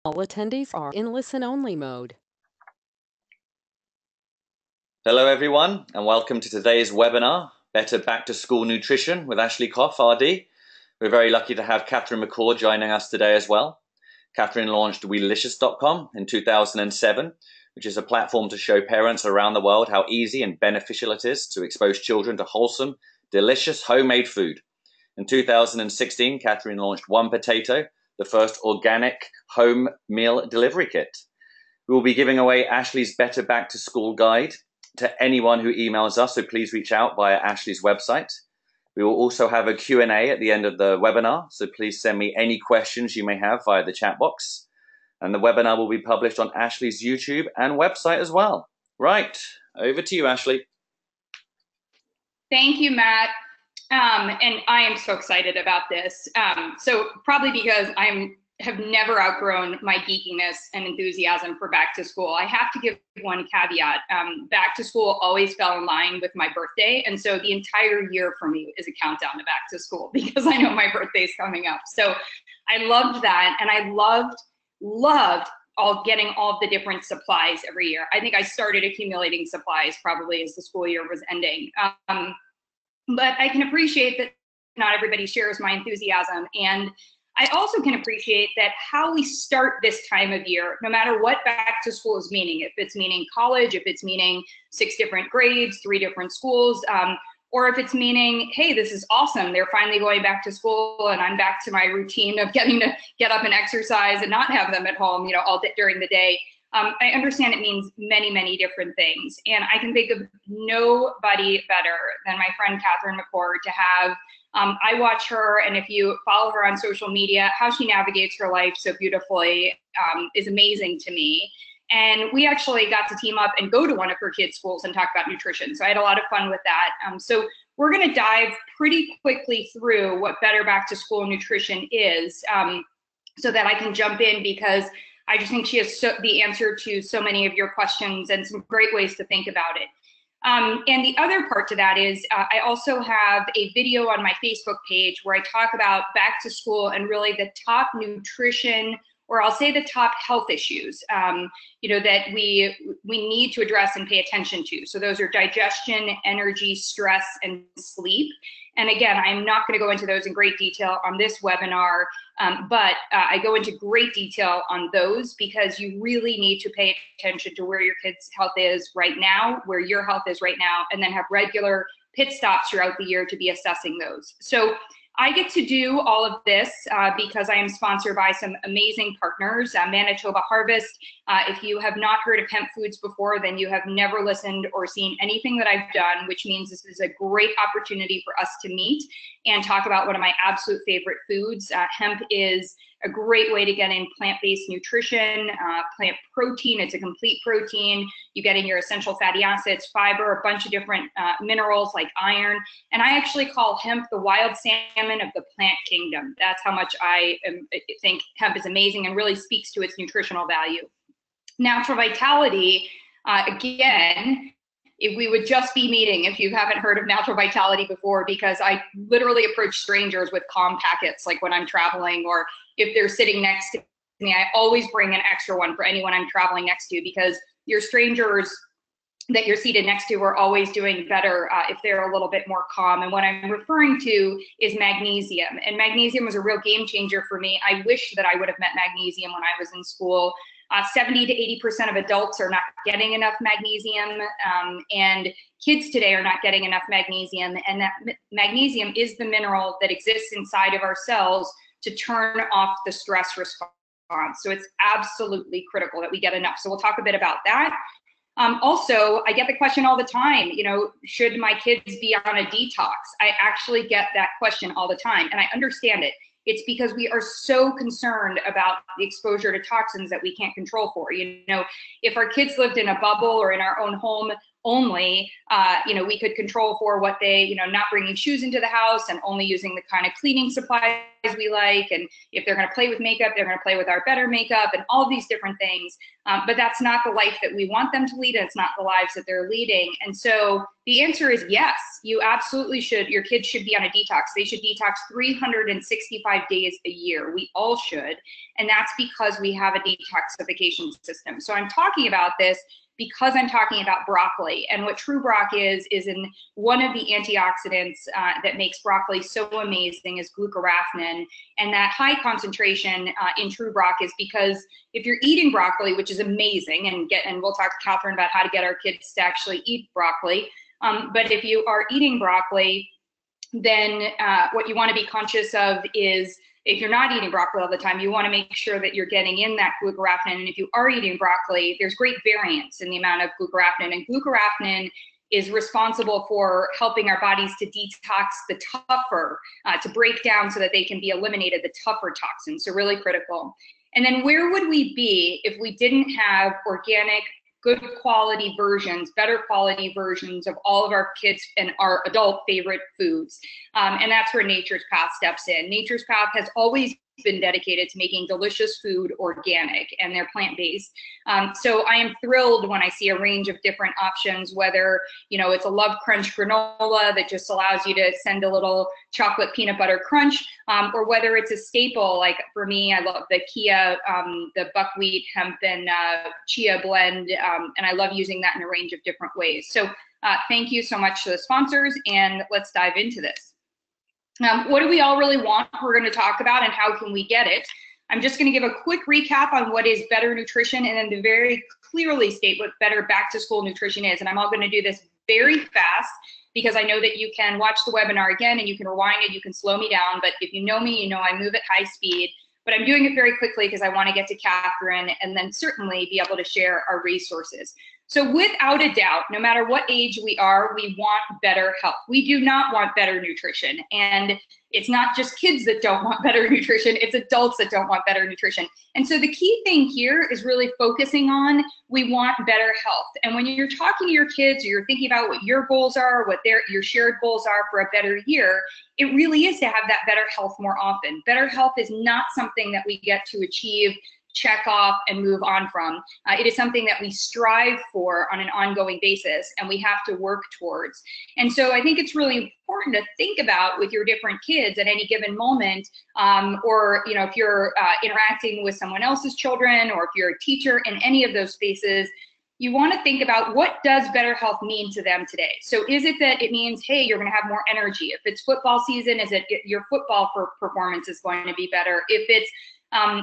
All attendees are in listen-only mode. Hello everyone, and welcome to today's webinar, Better Back to School Nutrition with Ashley Koff, RD. We're very lucky to have Catherine McCall joining us today as well. Catherine launched Weelicious.com in 2007, which is a platform to show parents around the world how easy and beneficial it is to expose children to wholesome, delicious homemade food. In 2016, Catherine launched One Potato, the first organic home meal delivery kit. We will be giving away Ashley's Better Back to School guide to anyone who emails us, so please reach out via Ashley's website. We will also have a Q&A at the end of the webinar, so please send me any questions you may have via the chat box. And the webinar will be published on Ashley's YouTube and website as well. Right, over to you, Ashley. Thank you, Matt. And I am so excited about this. So probably because I have never outgrown my geekiness and enthusiasm for back to school. I have to give one caveat. Back to school always fell in line with my birthday. And so the entire year for me is a countdown to back to school because I know my birthday's coming up. So I loved that. And I loved getting all of the different supplies every year. I think I started accumulating supplies probably as the school year was ending. But I can appreciate that not everybody shares my enthusiasm. And I also can appreciate that how we start this time of year, no matter what back to school is meaning, if it's meaning college, if it's meaning 6 different grades, 3 different schools, or if it's meaning, hey, this is awesome, they're finally going back to school and I'm back to my routine of getting to get up and exercise and not have them at home, all day during the day. I understand it means many, many different things. And I can think of nobody better than my friend Catherine McCord to have. I watch her, and if you follow her on social media, how she navigates her life so beautifully is amazing to me. And we actually got to team up and go to one of her kids' schools and talk about nutrition. So I had a lot of fun with that. So we're going to dive pretty quickly through what Better Back to School nutrition is so that I can jump in because I just think she has the answer to so many of your questions and some great ways to think about it. And the other part to that is I also have a video on my Facebook page where I talk about back to school and really the top nutrition, or I'll say the top health issues, that we need to address and pay attention to. So those are digestion, energy, stress, and sleep. And again, I'm not going to go into those in great detail on this webinar, but I go into great detail on those because you really need to pay attention to where your kid's health is right now, where your health is right now, and then have regular pit stops throughout the year to be assessing those. So I get to do all of this because I am sponsored by some amazing partners, Manitoba Harvest. If you have not heard of hemp foods before, then you have never listened or seen anything that I've done, which means this is a great opportunity for us to meet and talk about one of my absolute favorite foods. Hemp is a great way to get in plant-based nutrition, plant protein. It's a complete protein. You get in your essential fatty acids, fiber, a bunch of different minerals like iron. And I actually call hemp the wild salmon of the plant kingdom. That's how much I think hemp is amazing and really speaks to its nutritional value. Natural Vitality, again, if we would just be meeting, if you haven't heard of Natural Vitality before, because I literally approach strangers with calm packets, like when I'm traveling, or if they're sitting next to me, I always bring an extra one for anyone I'm traveling next to, because your strangers that you're seated next to are always doing better if they're a little bit more calm. And what I'm referring to is magnesium. And magnesium was a real game changer for me. I wish that I would have met magnesium when I was in school. 70 to 80% of adults are not getting enough magnesium, and kids today are not getting enough magnesium. And that magnesium is the mineral that exists inside of our cells to turn off the stress response. So it's absolutely critical that we get enough. So we'll talk a bit about that. Also, I get the question all the time, should my kids be on a detox? I actually get that question all the time, and I understand it. It's because we are so concerned about the exposure to toxins that we can't control for. If our kids lived in a bubble or in our own home, only, we could control for what they, not bringing shoes into the house and only using the kind of cleaning supplies we like. And if they're going to play with makeup, they're going to play with our better makeup and all these different things. But that's not the life that we want them to lead, and it's not the lives that they're leading. And so the answer is yes, you absolutely should. Your kids should be on a detox. They should detox 365 days a year. We all should. And that's because we have a detoxification system. So I'm talking about this because I'm talking about broccoli. And what True Broc is in one of the antioxidants that makes broccoli so amazing is glucoraphanin. And that high concentration in True Broc is because if you're eating broccoli, which is amazing, and we'll talk to Catherine about how to get our kids to actually eat broccoli. But if you are eating broccoli, then what you want to be conscious of is, if you're not eating broccoli all the time, you want to make sure that you're getting in that glucoraphanin. And if you are eating broccoli, there's great variance in the amount of glucoraphanin. And glucoraphanin is responsible for helping our bodies to detox the tougher, to break down so that they can be eliminated, the tougher toxins. So really critical. And then where would we be if we didn't have organic, good quality versions, better quality versions of all of our kids and our adult favorite foods? And that's where Nature's Path steps in. Nature's Path has always been dedicated to making delicious food organic, and they're plant-based. So I am thrilled when I see a range of different options, whether, it's a Love Crunch granola that just allows you to send a little chocolate peanut butter crunch, or whether it's a staple, like for me, I love the Kia, the buckwheat, hemp, and chia blend, and I love using that in a range of different ways. So thank you so much to the sponsors, and let's dive into this. What do we all really want? We're going to talk about, and how can we get it? I'm just going to give a quick recap on what is better nutrition, and then to very clearly state what better back to school nutrition is. And I'm all going to do this very fast because I know that you can watch the webinar again and you can rewind it, you can slow me down, but if you know me, you know I move at high speed. But I'm doing it very quickly because I want to get to Catherine and then certainly be able to share our resources. So without a doubt, no matter what age we are, we want better health. We do not want better nutrition. And it's not just kids that don't want better nutrition, it's adults that don't want better nutrition. And so the key thing here is really focusing on, we want better health. And when you're talking to your kids, or you're thinking about what your goals are, what your shared goals are for a better year, it really is to have that better health more often. Better health is not something that we get to achieve, check off, and move on from. It is something that we strive for on an ongoing basis, and we have to work towards. And so I think it's really important to think about with your different kids at any given moment, or if you're interacting with someone else's children, or if you're a teacher in any of those spaces, you want to think about, what does better health mean to them today? So is it that it means, hey, you're going to have more energy? If it's football season, is it your football performance is going to be better? If it's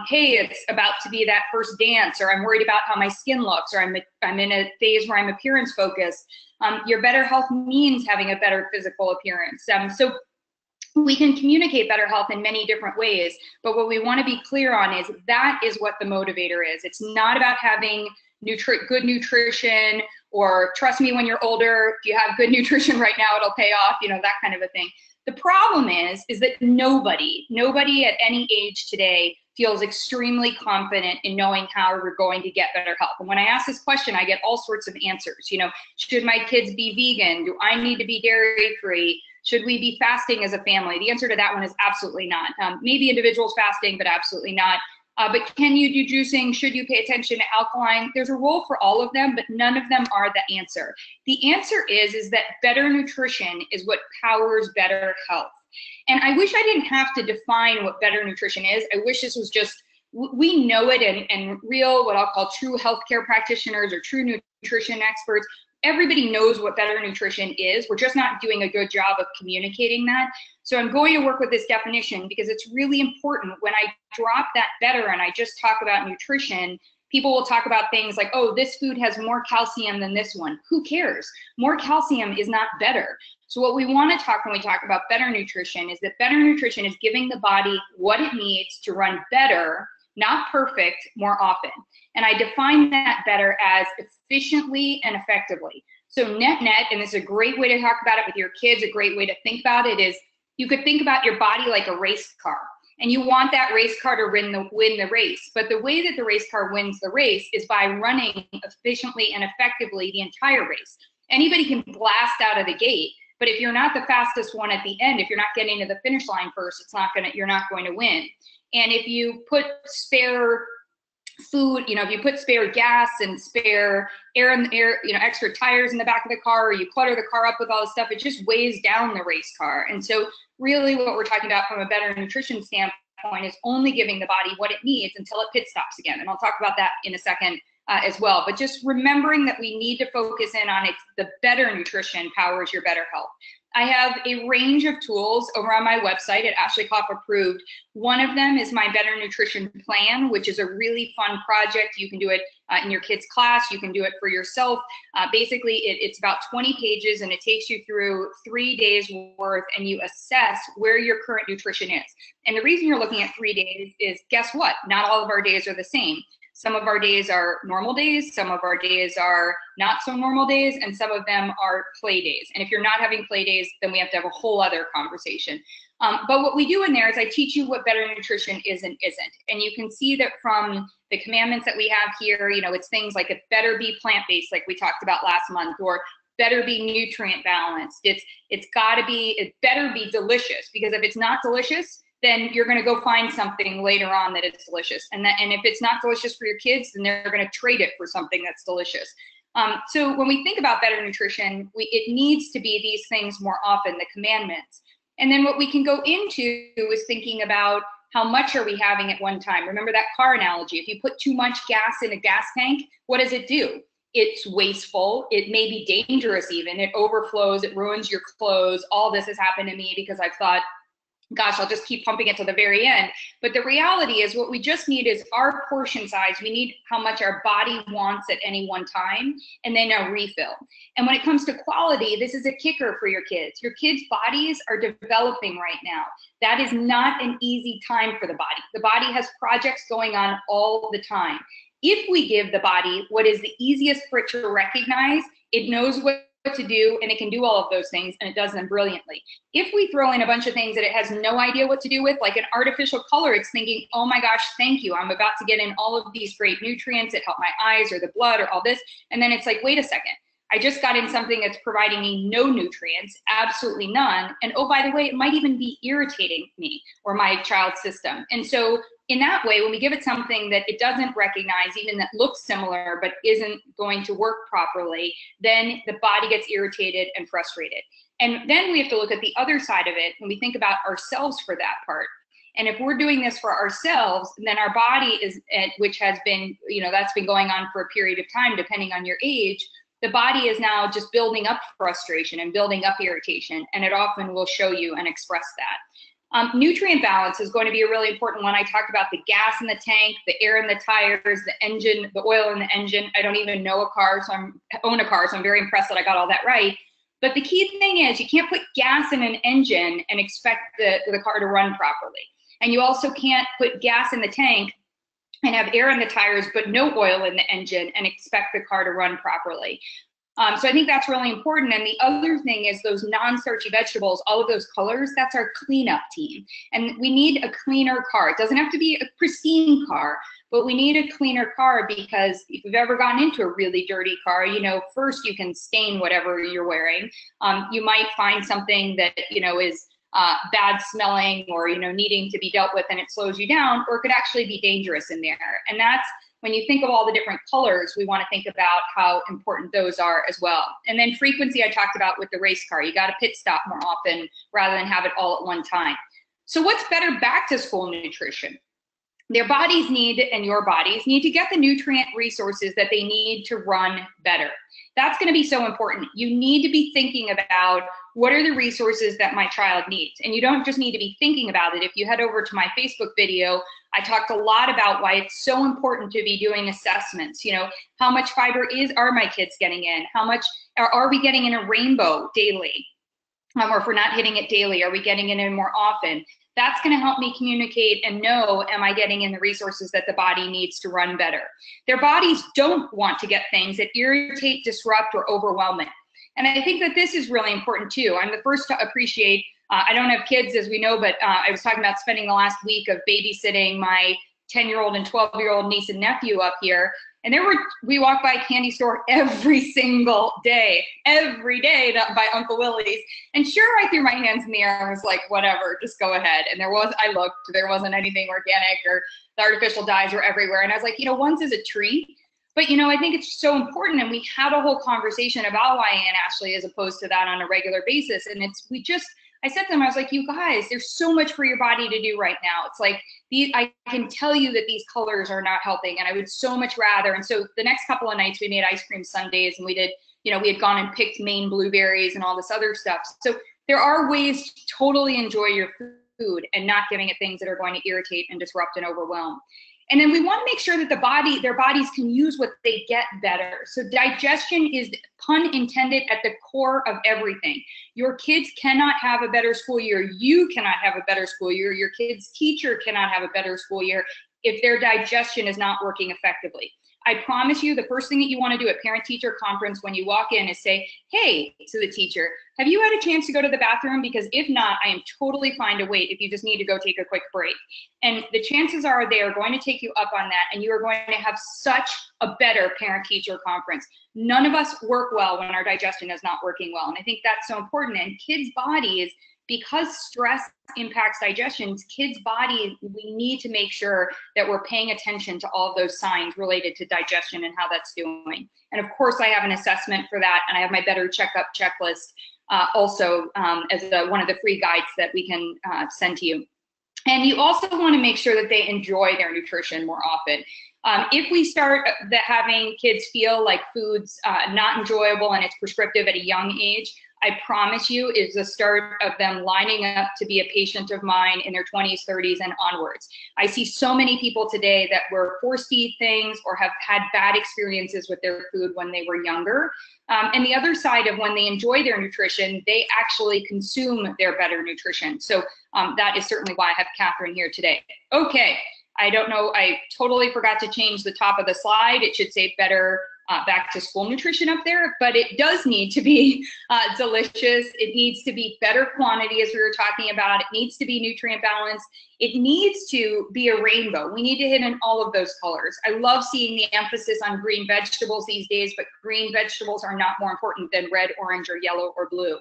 hey, it's about to be that first dance, or I'm worried about how my skin looks, or I'm in a phase where I'm appearance focused. Your better health means having a better physical appearance. So we can communicate better health in many different ways, but what we want to be clear on is that is what the motivator is. It's not about having good nutrition, or trust me, when you're older, if you have good nutrition right now, it'll pay off, that kind of a thing. The problem is that nobody at any age today feels extremely confident in knowing how we're going to get better health. And when I ask this question, I get all sorts of answers. Should my kids be vegan? Do I need to be dairy-free? Should we be fasting as a family? The answer to that one is absolutely not. Maybe individuals fasting, but absolutely not. But can you do juicing? Should you pay attention to alkaline? There's a role for all of them, but none of them are the answer. The answer is that better nutrition is what powers better health. And I wish I didn't have to define what better nutrition is. I wish this was just, we know it, and real, what I'll call true healthcare practitioners or true nutrition experts, everybody knows what better nutrition is. We're just not doing a good job of communicating that. So I'm going to work with this definition because it's really important. When I drop that better and I just talk about nutrition, people will talk about things like, oh, this food has more calcium than this one. Who cares? More calcium is not better. So what we want to talk when we talk about better nutrition is that better nutrition is giving the body what it needs to run better, not perfect, more often. And I define that better as efficiently and effectively. So net, and this is a great way to talk about it with your kids, a great way to think about it is, you could think about your body like a race car. And you want that race car to win the race. But the way that the race car wins the race is by running efficiently and effectively the entire race. Anybody can blast out of the gate, but if you're not the fastest one at the end, if you're not getting to the finish line first, you're not going to win. And if you put spare food, if you put spare gas and spare air in the air, extra tires in the back of the car, or you clutter the car up with all this stuff, it just weighs down the race car. And so really what we're talking about from a better nutrition standpoint is only giving the body what it needs until it pit stops again. And I'll talk about that in a second as well. But just remembering that we need to focus in on the better nutrition powers your better health. I have a range of tools over on my website at Ashley Koff Approved. One of them is my Better Nutrition Plan, which is a really fun project. You can do it in your kids' class. You can do it for yourself. Basically, it's about 20 pages, and it takes you through 3 days worth, and you assess where your current nutrition is. And the reason you're looking at 3 days is, guess what? Not all of our days are the same. Some of our days are normal days, some of our days are not so normal days, and some of them are play days. And if you're not having play days, then we have to have a whole other conversation. But what we do in there is I teach you what better nutrition is and isn't. And you can see that from the commandments that we have here, it's things like it better be plant-based, like we talked about last month, or better be nutrient balanced. It better be delicious, because if it's not delicious, then you're going to go find something later on that is delicious. And if it's not delicious for your kids, then they're going to trade it for something that's delicious. So when we think about better nutrition, it needs to be these things more often, the commandments. And then what we can go into is thinking about how much are we having at one time. Remember that car analogy. If you put too much gas in a gas tank, what does it do? It's wasteful. It may be dangerous even. It overflows. It ruins your clothes. All this has happened to me because I've thought, gosh, I'll just keep pumping it to the very end. But the reality is what we just need is our portion size. We need how much our body wants at any one time, and then a refill. And when it comes to quality, this is a kicker for your kids. Your kids' bodies are developing right now. That is not an easy time for the body. The body has projects going on all the time. If we give the body what is the easiest for it to recognize, it knows what to do, and it can do all of those things, and it does them brilliantly. If we throw in a bunch of things that it has no idea what to do with, like an artificial color, it's thinking, oh my gosh, thank you, I'm about to get in all of these great nutrients, it helped my eyes or the blood or all this, and then it's like, wait a second, I just got in something that's providing me no nutrients, absolutely none, and oh, by the way, it might even be irritating me or my child's system. And so in that way, when we give it something that it doesn't recognize, even that looks similar but isn't going to work properly, then the body gets irritated and frustrated. And then we have to look at the other side of it when we think about ourselves for that part. And if we're doing this for ourselves, then our body is, which has been, that's been going on for a period of time, depending on your age, the body is now just building up frustration and building up irritation, and it often will show you and express that. Nutrient balance is going to be a really important one. I talked about the gas in the tank, the air in the tires, the engine, the oil in the engine. I don't even know a car, own a car, so I'm very impressed that I got all that right. But the key thing is you can't put gas in an engine and expect the car to run properly. And you also can't put gas in the tank and have air in the tires but no oil in the engine and expect the car to run properly. So I think that's really important. And the other thing is those non-starchy vegetables, all of those colors, that's our cleanup team. And we need a cleaner car. It doesn't have to be a pristine car, but we need a cleaner car, because if you've ever gotten into a really dirty car, first you can stain whatever you're wearing. You might find something that, is bad smelling or, needing to be dealt with, and it slows you down, or it could actually be dangerous in there. And that's, when you think of all the different colors, we want to think about how important those are as well. And then frequency I talked about with the race car. You got to pit stop more often rather than have it all at one time. So what's better back to school nutrition? Their bodies need, and your bodies need, to get the nutrient resources that they need to run better. That's going to be so important. You need to be thinking about what are the resources that my child needs. And you don't just need to be thinking about it. If you head over to my Facebook video, I talked a lot about why it's so important to be doing assessments. How much fiber are my kids getting in? How much are we getting in a rainbow daily? Or if we're not hitting it daily, are we getting it in more often? That's going to help me communicate and know, am I getting in the resources that the body needs to run better? Their bodies don't want to get things that irritate, disrupt, or overwhelm it. And I think that this is really important too. I'm the first to appreciate, I don't have kids as we know, but I was talking about spending the last week of babysitting my 10-year-old and 12-year-old niece and nephew up here. And we walked by a candy store every single day, by Uncle Willie's. And sure, I threw my hands in the air and was like, whatever, just go ahead. And there wasn't anything organic, or the artificial dyes were everywhere. And I was like, once is a treat. But, I think it's so important. And we had a whole conversation about YA and Ashley as opposed to that on a regular basis. And I said to them, I was like, you guys, there's so much for your body to do right now. It's like, I can tell you that these colors are not helping, and I would so much rather. And so the next couple of nights we made ice cream sundaes, and we did, we had gone and picked Maine blueberries and all this other stuff. So there are ways to totally enjoy your food and not giving it things that are going to irritate and disrupt and overwhelm. And then we want to make sure that their bodies can use what they get better. So digestion is, pun intended, at the core of everything. Your kids cannot have a better school year. You cannot have a better school year. Your kid's teacher cannot have a better school year if their digestion is not working effectively. I promise you, the first thing that you want to do at parent-teacher conference when you walk in is say, hey, to the teacher, have you had a chance to go to the bathroom? Because if not, I am totally fine to wait if you just need to go take a quick break. And the chances are they are going to take you up on that, and you are going to have such a better parent-teacher conference. None of us work well when our digestion is not working well. And I think that's so important. And kids' bodies, because stress impacts digestion, kids' bodies, we need to make sure that we're paying attention to all of those signs related to digestion and how that's doing. And of course, I have an assessment for that, and I have my Better Checkup checklist also as one of the free guides that we can send to you. And you also want to make sure that they enjoy their nutrition more often. If we start having kids feel like food's not enjoyable and it's prescriptive at a young age, I promise you is the start of them lining up to be a patient of mine in their 20s, 30s, and onwards. I see so many people today that were forced to eat things or have had bad experiences with their food when they were younger. And the other side of when they enjoy their nutrition, they actually consume their better nutrition. So that is certainly why I have Catherine here today. Okay, I don't know, I totally forgot to change the top of the slide. It should say better back to school nutrition up there, but it does need to be delicious. It needs to be better quantity, as we were talking about. It needs to be nutrient balanced. It needs to be a rainbow. We need to hit in all of those colors. I love seeing the emphasis on green vegetables these days, but green vegetables are not more important than red, orange, or yellow, or blue.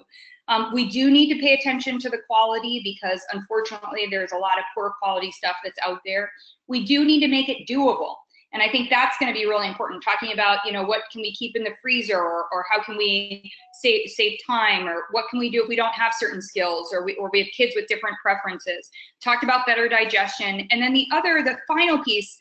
We do need to pay attention to the quality because unfortunately there's a lot of poor quality stuff that's out there. We do need to make it doable. And I think that's going to be really important, talking about, what can we keep in the freezer, or how can we save time, or what can we do if we don't have certain skills, or we have kids with different preferences. Talked about better digestion. And then the final piece,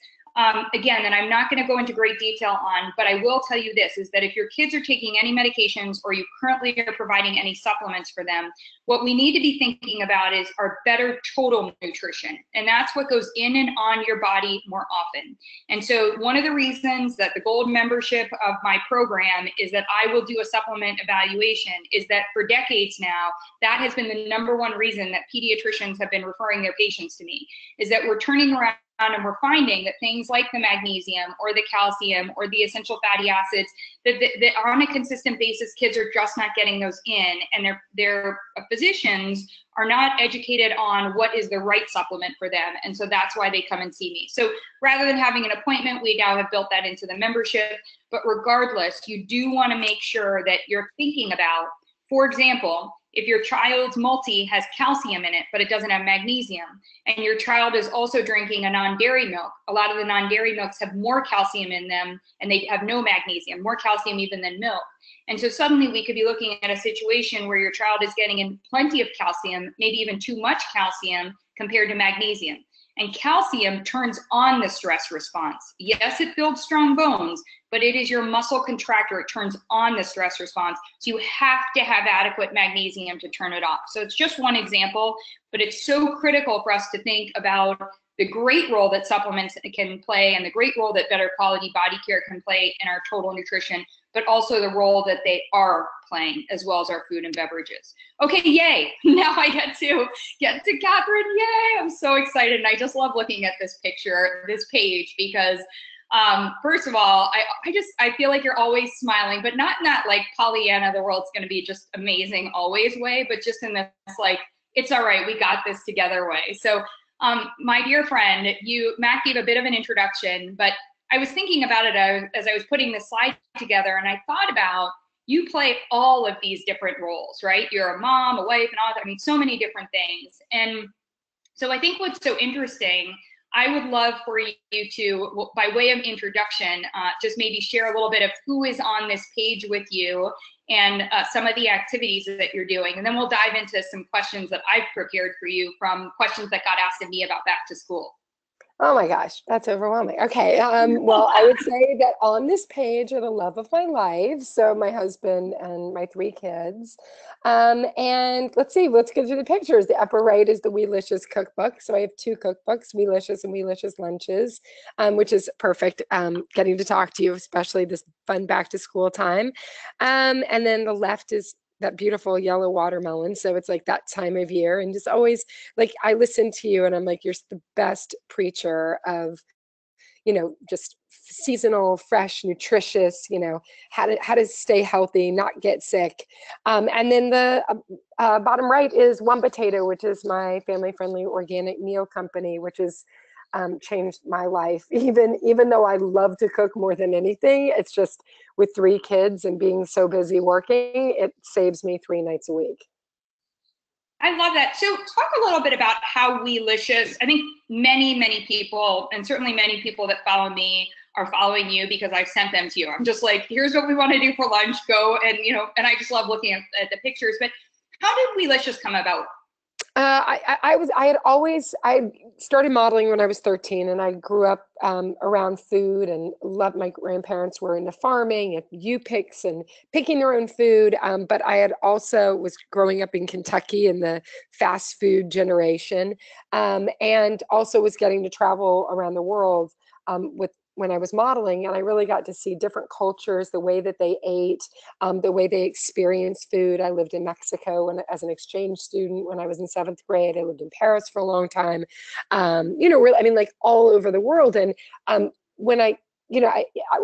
again, that I'm not going to go into great detail on, but I will tell you this, is that if your kids are taking any medications or you currently are providing any supplements for them, what we need to be thinking about is our better total nutrition. And that's what goes in and on your body more often. And so one of the reasons that the gold membership of my program is that I will do a supplement evaluation is that for decades now, that has been the #1 reason that pediatricians have been referring their patients to me, is that we're turning around and we're finding that things like the magnesium or the calcium or the essential fatty acids, that on a consistent basis, kids are just not getting those in, and their physicians are not educated on what is the right supplement for them. And so that's why they come and see me. So rather than having an appointment, we now have built that into the membership. But regardless, you do want to make sure that you're thinking about, for example, if your child's multi has calcium in it, but it doesn't have magnesium, and your child is also drinking a non-dairy milk, a lot of the non-dairy milks have more calcium in them and they have no magnesium, more calcium even than milk. And so suddenly we could be looking at a situation where your child is getting in plenty of calcium, maybe even too much calcium compared to magnesium. And calcium turns on the stress response. Yes, it builds strong bones, but it is your muscle contractor. It turns on the stress response. So you have to have adequate magnesium to turn it off. So it's just one example, but it's so critical for us to think about the great role that supplements can play and the great role that better quality body care can play in our total nutrition, but also the role that they are playing as well as our food and beverages. Okay, yay. Now I get to Catherine, yay. I'm so excited. And I just love looking at this picture, this page, because first of all, I feel like you're always smiling, but not in that like Pollyanna, the world's going to be just amazing always way, but just in this like, it's all right, we got this together way. So my dear friend, Matt gave a bit of an introduction, but I was thinking about it as I was putting the slide together, and I thought about, you play all of these different roles, right? You're a mom, a wife, an author, I mean, so many different things. And so I think what's so interesting, I would love for you to, by way of introduction, just maybe share a little bit of who is on this page with you and some of the activities that you're doing. And then we'll dive into some questions that I've prepared for you from questions that got asked of me about back to school. Oh my gosh, that's overwhelming. Okay, well, I would say that on this page are the love of my life. So my husband and my 3 kids. And let's see, let's go through the pictures. The upper right is the Weelicious cookbook. So I have 2 cookbooks, Weelicious and Weelicious Lunches, which is perfect, getting to talk to you, especially this fun back to school time. And then the left is that beautiful yellow watermelon. So it's like that time of year, and just always like, I listen to you and I'm like, you're the best preacher of, just seasonal, fresh, nutritious, how to stay healthy, not get sick. And then the bottom right is One Potato, which is my family-friendly organic meal company, which is changed my life. Even though I love to cook more than anything, it's just with 3 kids and being so busy working, it saves me 3 nights a week. I love that. So talk a little bit about how Weelicious, I think many people, and certainly many people that follow me are following you because I've sent them to you. I'm just like, here's what we want to do for lunch, go. And, and I just love looking at the pictures, but how did Weelicious come about? I started modeling when I was 13, and I grew up around food and loved, my grandparents were into farming and U-Picks and picking their own food. But I had also was growing up in Kentucky in the fast food generation, and also was getting to travel around the world with when I was modeling, and I really got to see different cultures, the way that they ate, the way they experienced food. I lived in Mexico as an exchange student when I was in 7th grade. I lived in Paris for a long time, really, I mean, like all over the world. And when I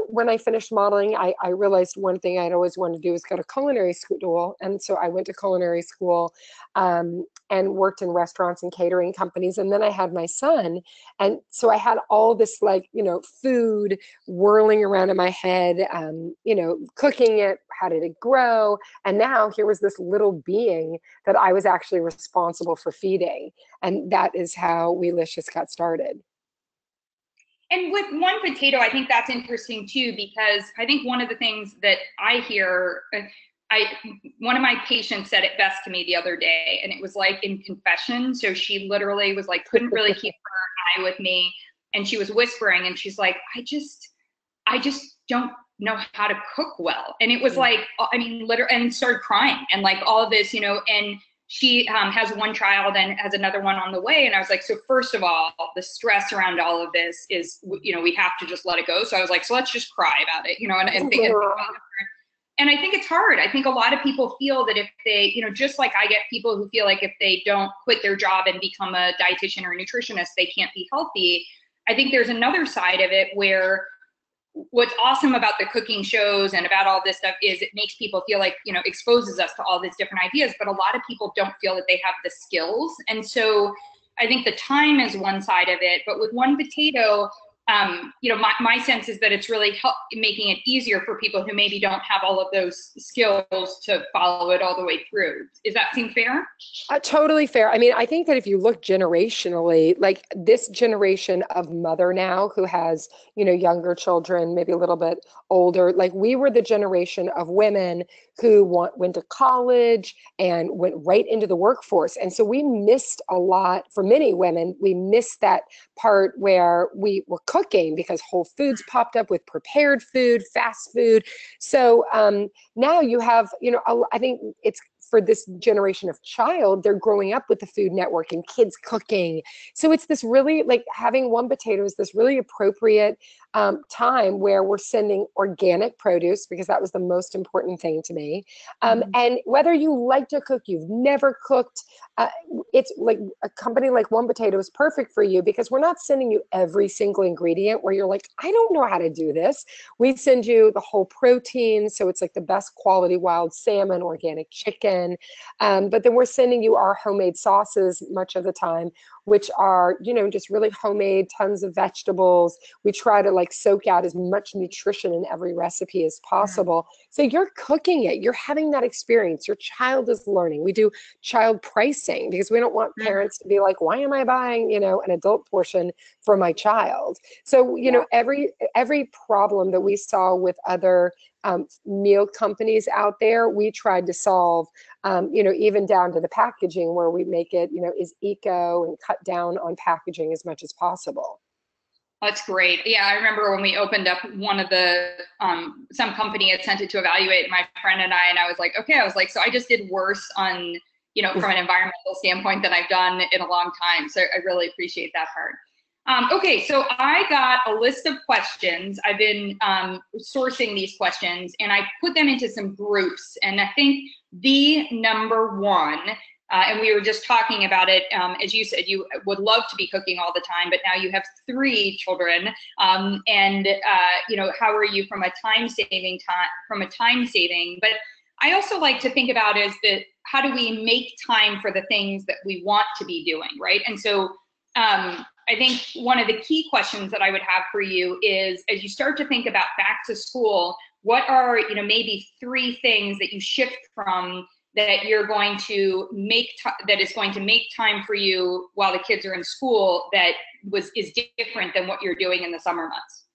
when I finished modeling, I realized one thing I'd always wanted to do was go to culinary school. And so I went to culinary school and worked in restaurants and catering companies. And then I had my son. And so I had all this food whirling around in my head, cooking it, how did it grow? And now here was this little being that I was actually responsible for feeding. And that is how Weelicious got started. And with One Potato, I think that's interesting too, because I think one of the things that I hear, one of my patients said it best to me the other day, and it was like in confession. So she literally was like, couldn't really keep her eye with me. And she was whispering, and she's like, I just don't know how to cook well. And it was like, I mean, literally, and started crying and like all of this, and she has 1 child and has another one on the way. And I was like, so first of all, the stress around all of this is, we have to just let it go. So I was like, so let's just cry about it, and I think it's hard. I think a lot of people feel that if they, just like I get people who feel like if they don't quit their job and become a dietitian or a nutritionist, they can't be healthy. I think there's another side of it where what's awesome about the cooking shows and about all this stuff is it makes people feel like, exposes us to all these different ideas, but a lot of people don't feel that they have the skills. And so I think the time is one side of it, but with One Potato, my sense is that it's really making it easier for people who maybe don't have all of those skills to follow it all the way through. Does that seem fair? Totally fair. I mean, I think that if you look generationally, like this generation of mother now who has, younger children, maybe a little bit older, like we were the generation of women who went to college and went right into the workforce. And so we missed a lot, for many women, we missed that part where we were cooking because Whole Foods popped up with prepared food, fast food. So now you have, I think it's for this generation of child, they're growing up with the Food Network and kids cooking. So it's this really, like having One Potato is this really appropriate time where we're sending organic produce, because that was the most important thing to me. And whether you like to cook, you've never cooked, it's like a company like One Potato is perfect for you, because we're not sending you every single ingredient where you're like, I don't know how to do this. We send you the whole protein. So it's like the best quality wild salmon, organic chicken, nutrition. But then we're sending you our homemade sauces much of the time, which are, just really homemade, tons of vegetables. We try to like soak out as much nutrition in every recipe as possible. So you're cooking it, you're having that experience. Your child is learning. We do child pricing because we don't want parents to be like, why am I buying, an adult portion for my child? So, every problem that we saw with other meal companies out there, we tried to solve, even down to the packaging where we make it, is eco and cut down on packaging as much as possible. That's great. Yeah, I remember when we opened up one of the, some company had sent it to evaluate my friend and I was like, okay, so I just did worse on, from an environmental standpoint than I've done in a long time. So I really appreciate that part. Okay, so I got a list of questions. I've been sourcing these questions and I put them into some groups. And I think the number one, and we were just talking about it, as you said, you would love to be cooking all the time, but now you have 3 children. How are you from a time saving? But I also like to think about is that how do we make time for the things that we want to be doing, right? And so I think one of the key questions that I would have for you is, as you start to think about back to school, what are, maybe 3 things that you shift from that you're going to make, that is going to make time for you while the kids are in school that is different than what you're doing in the summer months?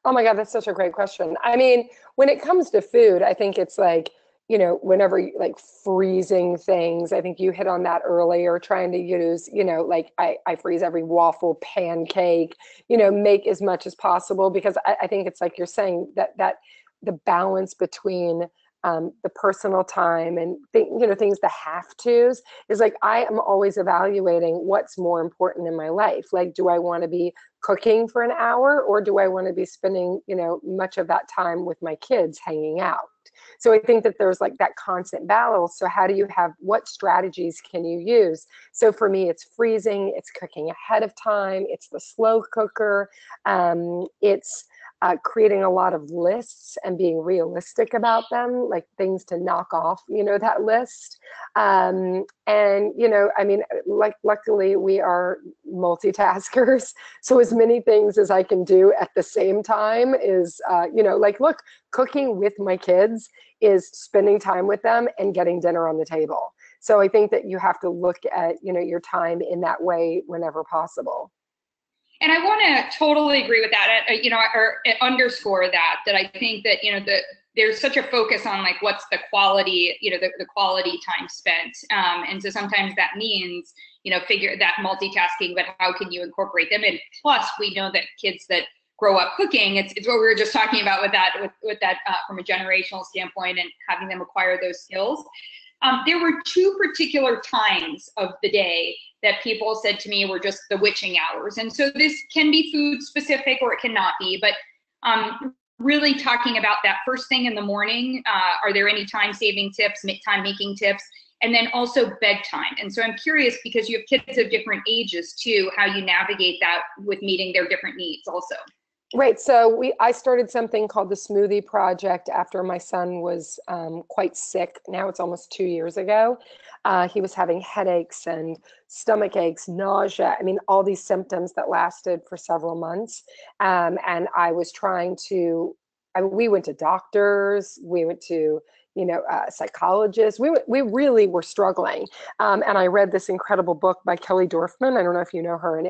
Oh my God, that's such a great question. I mean, when it comes to food, I think it's like, whenever you like freezing things, I think you hit on that earlier, trying to use, like I freeze every waffle, pancake, make as much as possible, because I think it's like you're saying that the balance between the personal time and things, the have tos, is like I am always evaluating what's more important in my life. Like, do I want to be cooking for an hour, or do I want to be spending much of that time with my kids hanging out? So I think that there's like that constant battle. So how do you have, what strategies can you use? So for me, it's freezing, it's cooking ahead of time, it's the slow cooker, it's creating a lot of lists and being realistic about them, like things to knock off, that list. Like luckily we are multitaskers. So as many things as I can do at the same time is, look, cooking with my kids is spending time with them and getting dinner on the table. So I think that you have to look at, your time in that way whenever possible. And I want to totally agree with that, or underscore that I think that, there's such a focus on like, what's the quality, the quality time spent. And so sometimes that means, figure that multitasking, but how can you incorporate them in? Plus, we know that kids that grow up cooking, it's what we were just talking about with that from a generational standpoint and having them acquire those skills. There were 2 particular times of the day that people said to me were just the witching hours. And so this can be food specific or it cannot be, but really talking about that first thing in the morning, are there any time saving tips, time making tips, and then also bedtime? And so I'm curious, because you have kids of different ages too, how you navigate that with meeting their different needs also. Right. So I started something called the Smoothie Project after my son was quite sick. Now it's almost 2 years ago. He was having headaches and stomach aches, nausea. I mean, all these symptoms that lasted for several months. And I was trying to, we went to doctors, we went to, psychologists. We really were struggling. And I read this incredible book by Kelly Dorfman. I don't know if you know her. And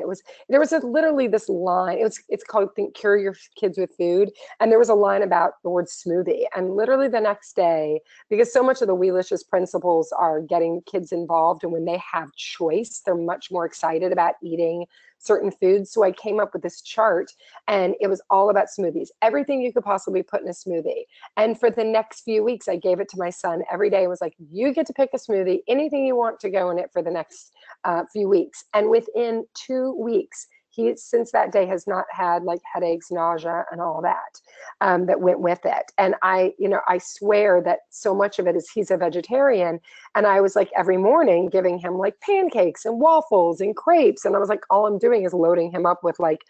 there was literally this line, it's called Cure Your Kids with Food. And there was a line about the word smoothie. And literally the next day, because so much of the Weelicious principles are getting kids involved. And when they have choice, they're much more excited about eating certain foods. So I came up with this chart and it was all about smoothies, everything you could possibly put in a smoothie. And for the next few weeks, I gave it to my son every day. I was like, you get to pick a smoothie, anything you want to go in it for the next few weeks. And within 2 weeks, he, since that day, has not had like headaches, nausea, and all that that went with it. And I swear that so much of it is he's a vegetarian. And I was like every morning giving him like pancakes and waffles and crepes. And I was like, all I'm doing is loading him up with like,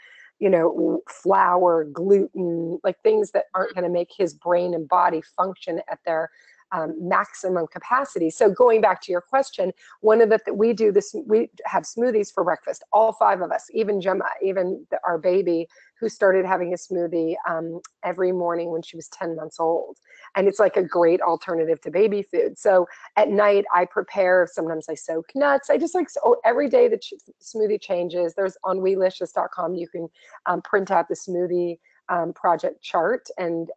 flour, gluten, like things that aren't going to make his brain and body function at their maximum capacity. So going back to your question, one of the we do this, we have smoothies for breakfast, all 5 of us, even Gemma, even our baby, who started having a smoothie every morning when she was 10 months old. And it's like a great alternative to baby food. So at night I prepare, sometimes I soak nuts. I just like, so every day the smoothie changes. There's on weelicious.com, you can print out the smoothie project chart, and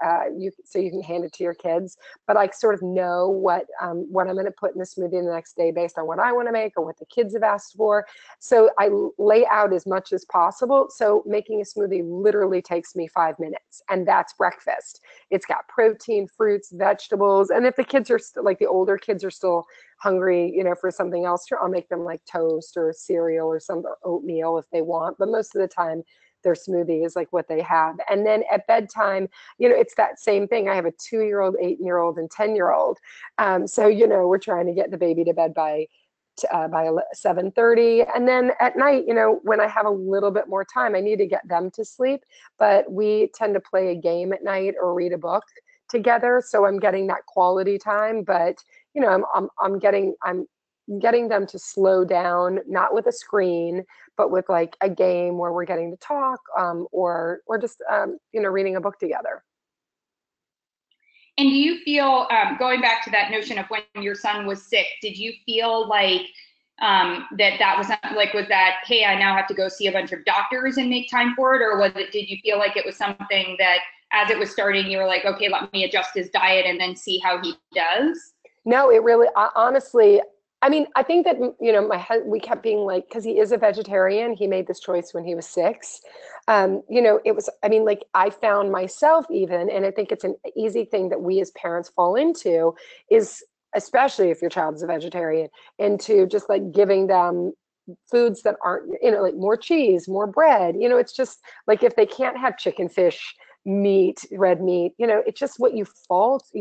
so you can hand it to your kids. But I sort of know what I'm going to put in the smoothie the next day based on what I want to make or what the kids have asked for. So I lay out as much as possible. So making a smoothie literally takes me 5 minutes, and that's breakfast. It's got protein, fruits, vegetables, and if the kids are still, like the older kids are still hungry, you know, for something else, I'll make them like toast or cereal or some oatmeal if they want. But most of the time, their smoothie is like what they have. And then at bedtime, you know, it's that same thing. I have a 2-year-old, 8-year-old, and 10-year-old. So, you know, we're trying to get the baby to bed by 7:30. And then at night, you know, when I have a little bit more time, I need to get them to sleep. But we tend to play a game at night or read a book together. So I'm getting that quality time. But, you know, I'm getting them to slow down, not with a screen, but with like a game where we're getting to talk, or just you know, reading a book together. And do you feel, going back to that notion of when your son was sick, did you feel like that was like, was that, hey, I now have to go see a bunch of doctors and make time for it? Or did you feel like it was something that as it was starting, you were like, okay, let me adjust his diet and then see how he does? No, it really, honestly, I mean, I think that, you know, we kept being like, because he is a vegetarian, he made this choice when he was 6. You know, it was, I mean, like I found myself even, and I think it's an easy thing that we as parents fall into, is especially if your child is a vegetarian, into just like giving them foods that aren't, you know, like more cheese, more bread. You know, it's just like if they can't have chicken, fish, meat, red meat, you know, it's just what you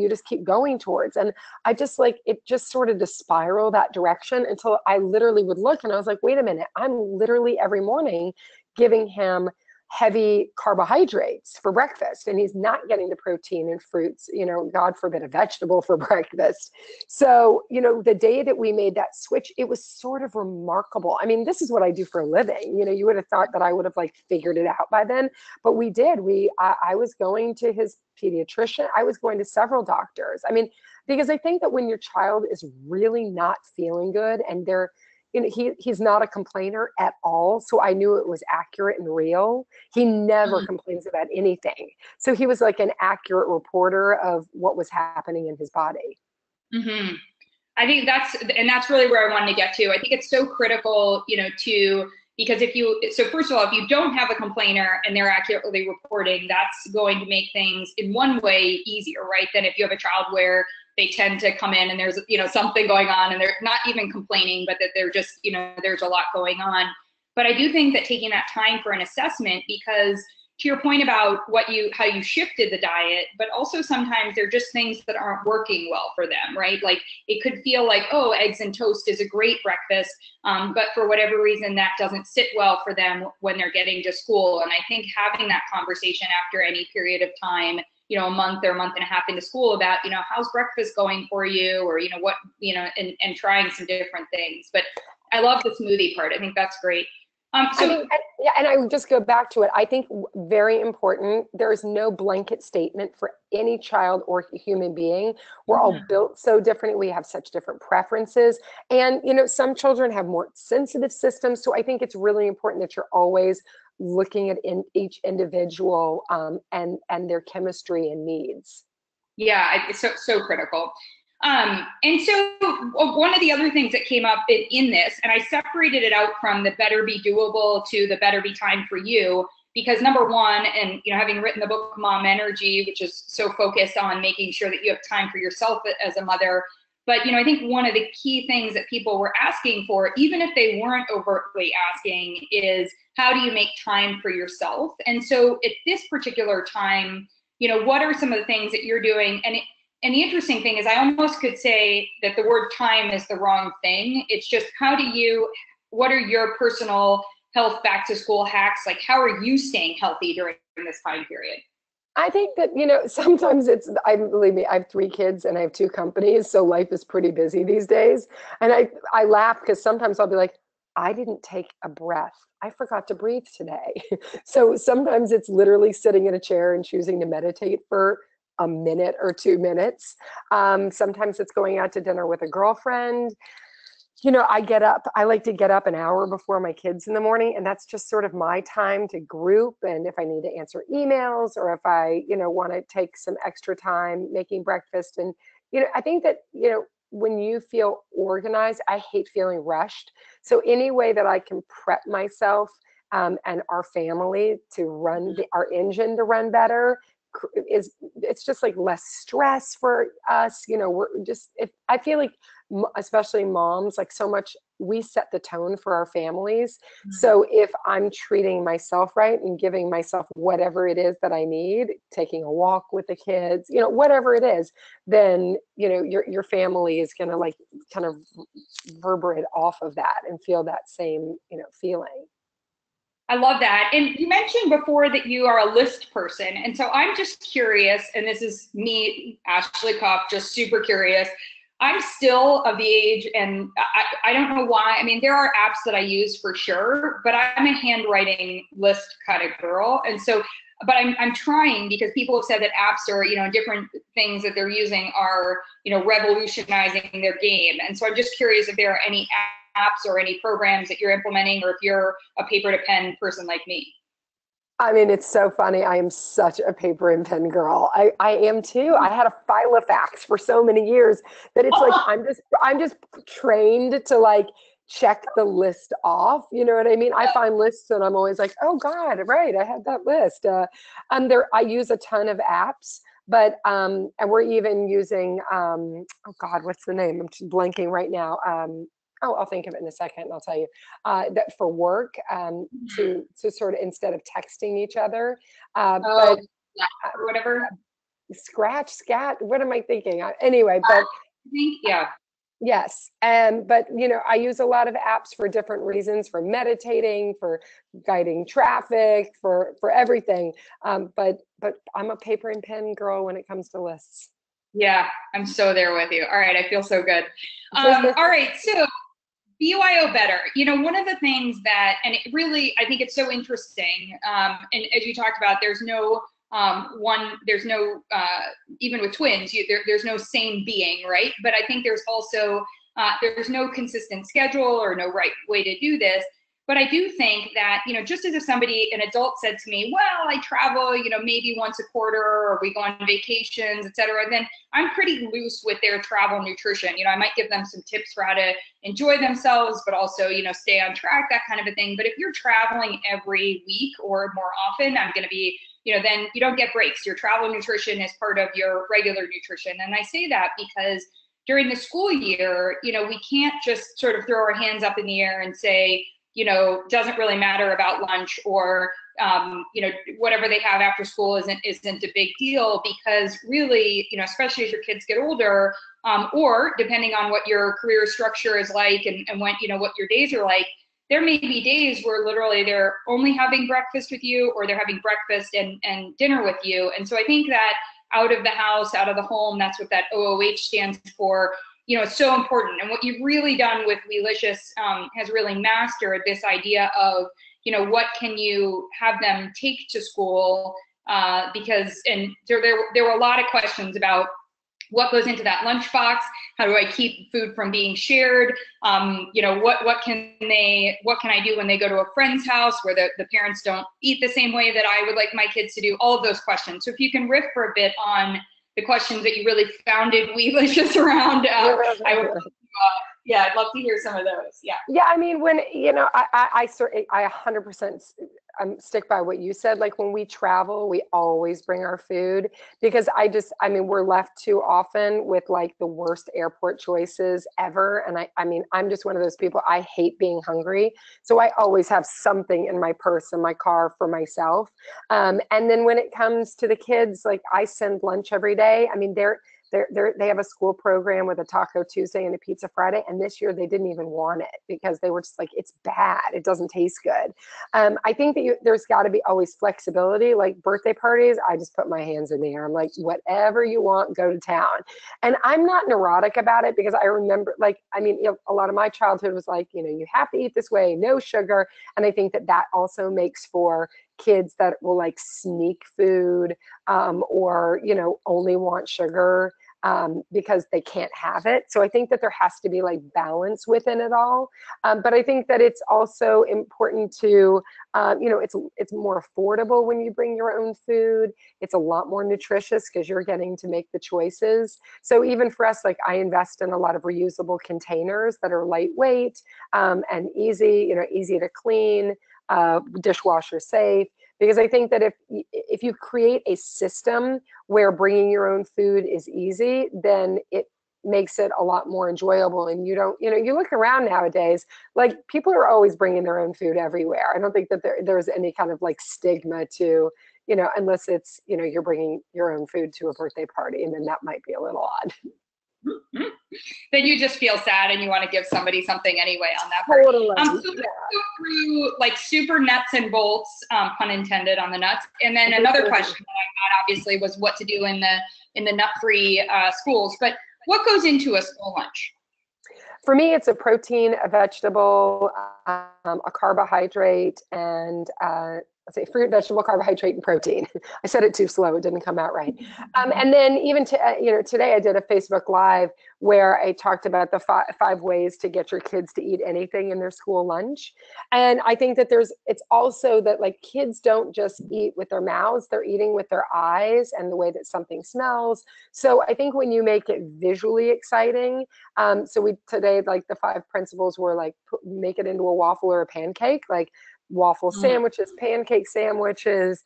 just keep going towards. And I just like, it just sort of to spiral that direction until I literally would look and I was like, wait a minute, I'm literally every morning giving him heavy carbohydrates for breakfast, and he's not getting the protein and fruits, you know, God forbid a vegetable for breakfast. So, you know, the day that we made that switch, it was sort of remarkable. I mean, this is what I do for a living. You know, you would have thought that I would have like figured it out by then, but we did. I was going to his pediatrician. I was going to several doctors. I mean, because I think that when your child is really not feeling good and they're, you know, he's not a complainer at all. So I knew it was accurate and real. He never complains about anything. So he was like an accurate reporter of what was happening in his body. Mm-hmm. I think that's really where I wanted to get to. I think it's so critical, you know, because so first of all, if you don't have a complainer and they're accurately reporting, that's going to make things in one way easier, right? Than if you have a child where they tend to come in and there's, you know, something going on and they're not even complaining, but that they're just, you know, there's a lot going on. But I do think that taking that time for an assessment, because to your point about how you shifted the diet, but also sometimes they're just things that aren't working well for them, right? Like it could feel like, oh, eggs and toast is a great breakfast, but for whatever reason, that doesn't sit well for them when they're getting to school. And I think having that conversation after any period of time, you know, a month or a month and a half into school about, you know, how's breakfast going for you, or, you know, what, you know, and trying some different things. But I love the smoothie part. I think that's great. I mean, yeah, and I would just go back to it. I think very important, there is no blanket statement for any child or human being. We're all built so differently. We have such different preferences. And, you know, some children have more sensitive systems. So I think it's really important that you're always looking at each individual and their chemistry and needs. Yeah, it's so critical. And so one of the other things that came up in this, and I separated it out from the better be doable to the better be time for you, because number one, and, you know, having written the book Mom Energy, which is so focused on making sure that you have time for yourself as a mother. But, you know, I think one of the key things that people were asking for, even if they weren't overtly asking, is how do you make time for yourself? And so at this particular time, you know, what are some of the things that you're doing? And the interesting thing is I almost could say that the word time is the wrong thing. It's just what are your personal health back to school hacks? Like, how are you staying healthy during this time period? I think that, sometimes believe me, I have 3 kids and I have 2 companies, so life is pretty busy these days. And I laugh because sometimes I'll be like, I didn't take a breath. I forgot to breathe today. So sometimes it's literally sitting in a chair and choosing to meditate for a minute or 2 minutes. Sometimes it's going out to dinner with a girlfriend. I like to get up an hour before my kids in the morning, and that's just sort of my time to group. And if I need to answer emails or if I, want to take some extra time making breakfast. And, I think that, when you feel organized, I hate feeling rushed. So any way that I can prep myself and our family to run our engine to run better it's just like less stress for us. If I feel like especially moms, like so much, we set the tone for our families. So if I'm treating myself right and giving myself whatever it is that I need, taking a walk with the kids, whatever it is, then your family is going to like kind of reverberate off of that and feel that same feeling. I love that. And you mentioned before that you are a list person. And so I'm just curious, and this is me, Ashley Koff, just super curious. I'm still of the age, and I don't know why. I mean, there are apps that I use for sure, but I'm a handwriting list kind of girl. And so, but I'm trying, because people have said that apps are, different things that they're using are, revolutionizing their game. And so I'm just curious if there are any apps or any programs that you're implementing, or if you're a paper to pen person like me. I mean, it's so funny. I am such a paper and pen girl. I am too. I had a Filofax for so many years that it's like I'm just trained to like check the list off. You know what I mean? I find lists and I'm always like, oh God, right, I had that list. I use a ton of apps, but and we're even using oh God, what's the name? I'm just blanking right now. I'll think of it in a second and I'll tell you. That for work, to sort of, instead of texting each other, but yeah, or whatever. Scratch, scat, what am I thinking? Anyway, but yeah. Yes. But I use a lot of apps for different reasons, for meditating, for guiding traffic, for everything. But I'm a paper and pen girl when it comes to lists. Yeah, I'm so there with you. All right, I feel so good. All right, so BYO better. One of the things that, and it really, I think it's so interesting, and as you talked about, there's no even with twins, there's no same being, right? But I think there's also, there's no consistent schedule or no right way to do this. But I do think that, just as if an adult said to me, well, I travel, maybe once a quarter, or we go on vacations, et cetera, then I'm pretty loose with their travel nutrition. I might give them some tips for how to enjoy themselves, but also, stay on track, that kind of a thing. But if you're traveling every week or more often, I'm going to be, then you don't get breaks. Your travel nutrition is part of your regular nutrition. And I say that because during the school year, we can't just sort of throw our hands up in the air and say, doesn't really matter about lunch, or, whatever they have after school isn't a big deal, because really, especially as your kids get older, or depending on what your career structure is like and when, what your days are like, there may be days where literally they're only having breakfast with you, or they're having breakfast and dinner with you. And so I think that out of the house, out of the home, that's what that OOH stands for. It's so important. And what you've really done with Weelicious has really mastered this idea of, what can you have them take to school? Because there were a lot of questions about what goes into that lunchbox. How do I keep food from being shared? What can I do when they go to a friend's house where the parents don't eat the same way that I would like my kids to do? All of those questions. So if you can riff for a bit on the questions that you really founded Weelicious around, I'd love to hear some of those. Yeah, I mean, when I 100% stick by what you said. Like when we travel, we always bring our food, because we're left too often with like the worst airport choices ever. And I'm just one of those people. I hate being hungry, so I always have something in my purse, in my car, for myself. And then when it comes to the kids, like I send lunch every day. I mean, they have a school program with a Taco Tuesday and a Pizza Friday. And this year they didn't even want it because they were just like, it's bad. It doesn't taste good. I think that that there's got to be always flexibility. Like birthday parties, I just put my hands in the air. I'm like, whatever you want, go to town. And I'm not neurotic about it because I remember, like, I mean, a lot of my childhood was like, you have to eat this way, no sugar. And I think that also makes for kids that will like sneak food, or, only want sugar because they can't have it. So I think that there has to be like balance within it all. But I think that it's also important to, it's more affordable when you bring your own food. It's a lot more nutritious because you're getting to make the choices. So even for us, like I invest in a lot of reusable containers that are lightweight and easy to clean, dishwasher safe. Because I think that if you create a system where bringing your own food is easy, then it makes it a lot more enjoyable. And you don't, you look around nowadays, like people are always bringing their own food everywhere. I don't think that there's any kind of like stigma to, unless it's, you're bringing your own food to a birthday party, and then that might be a little odd. Then you just feel sad and you want to give somebody something anyway on that part. Totally. So let's go through like super nuts and bolts, pun intended on the nuts. And then another question that I had obviously was what to do in the nut-free schools. But what goes into a school lunch? For me, it's a protein, a vegetable, a carbohydrate, and let's say fruit, vegetable, carbohydrate, and protein. I said it too slow; it didn't come out right. And then even today I did a Facebook Live where I talked about the five ways to get your kids to eat anything in their school lunch. And I think that it's also that like kids don't just eat with their mouths; they're eating with their eyes and the way that something smells. So I think when you make it visually exciting, so today like the 5 principles were like make it into a waffle or a pancake, like waffle sandwiches, pancake sandwiches,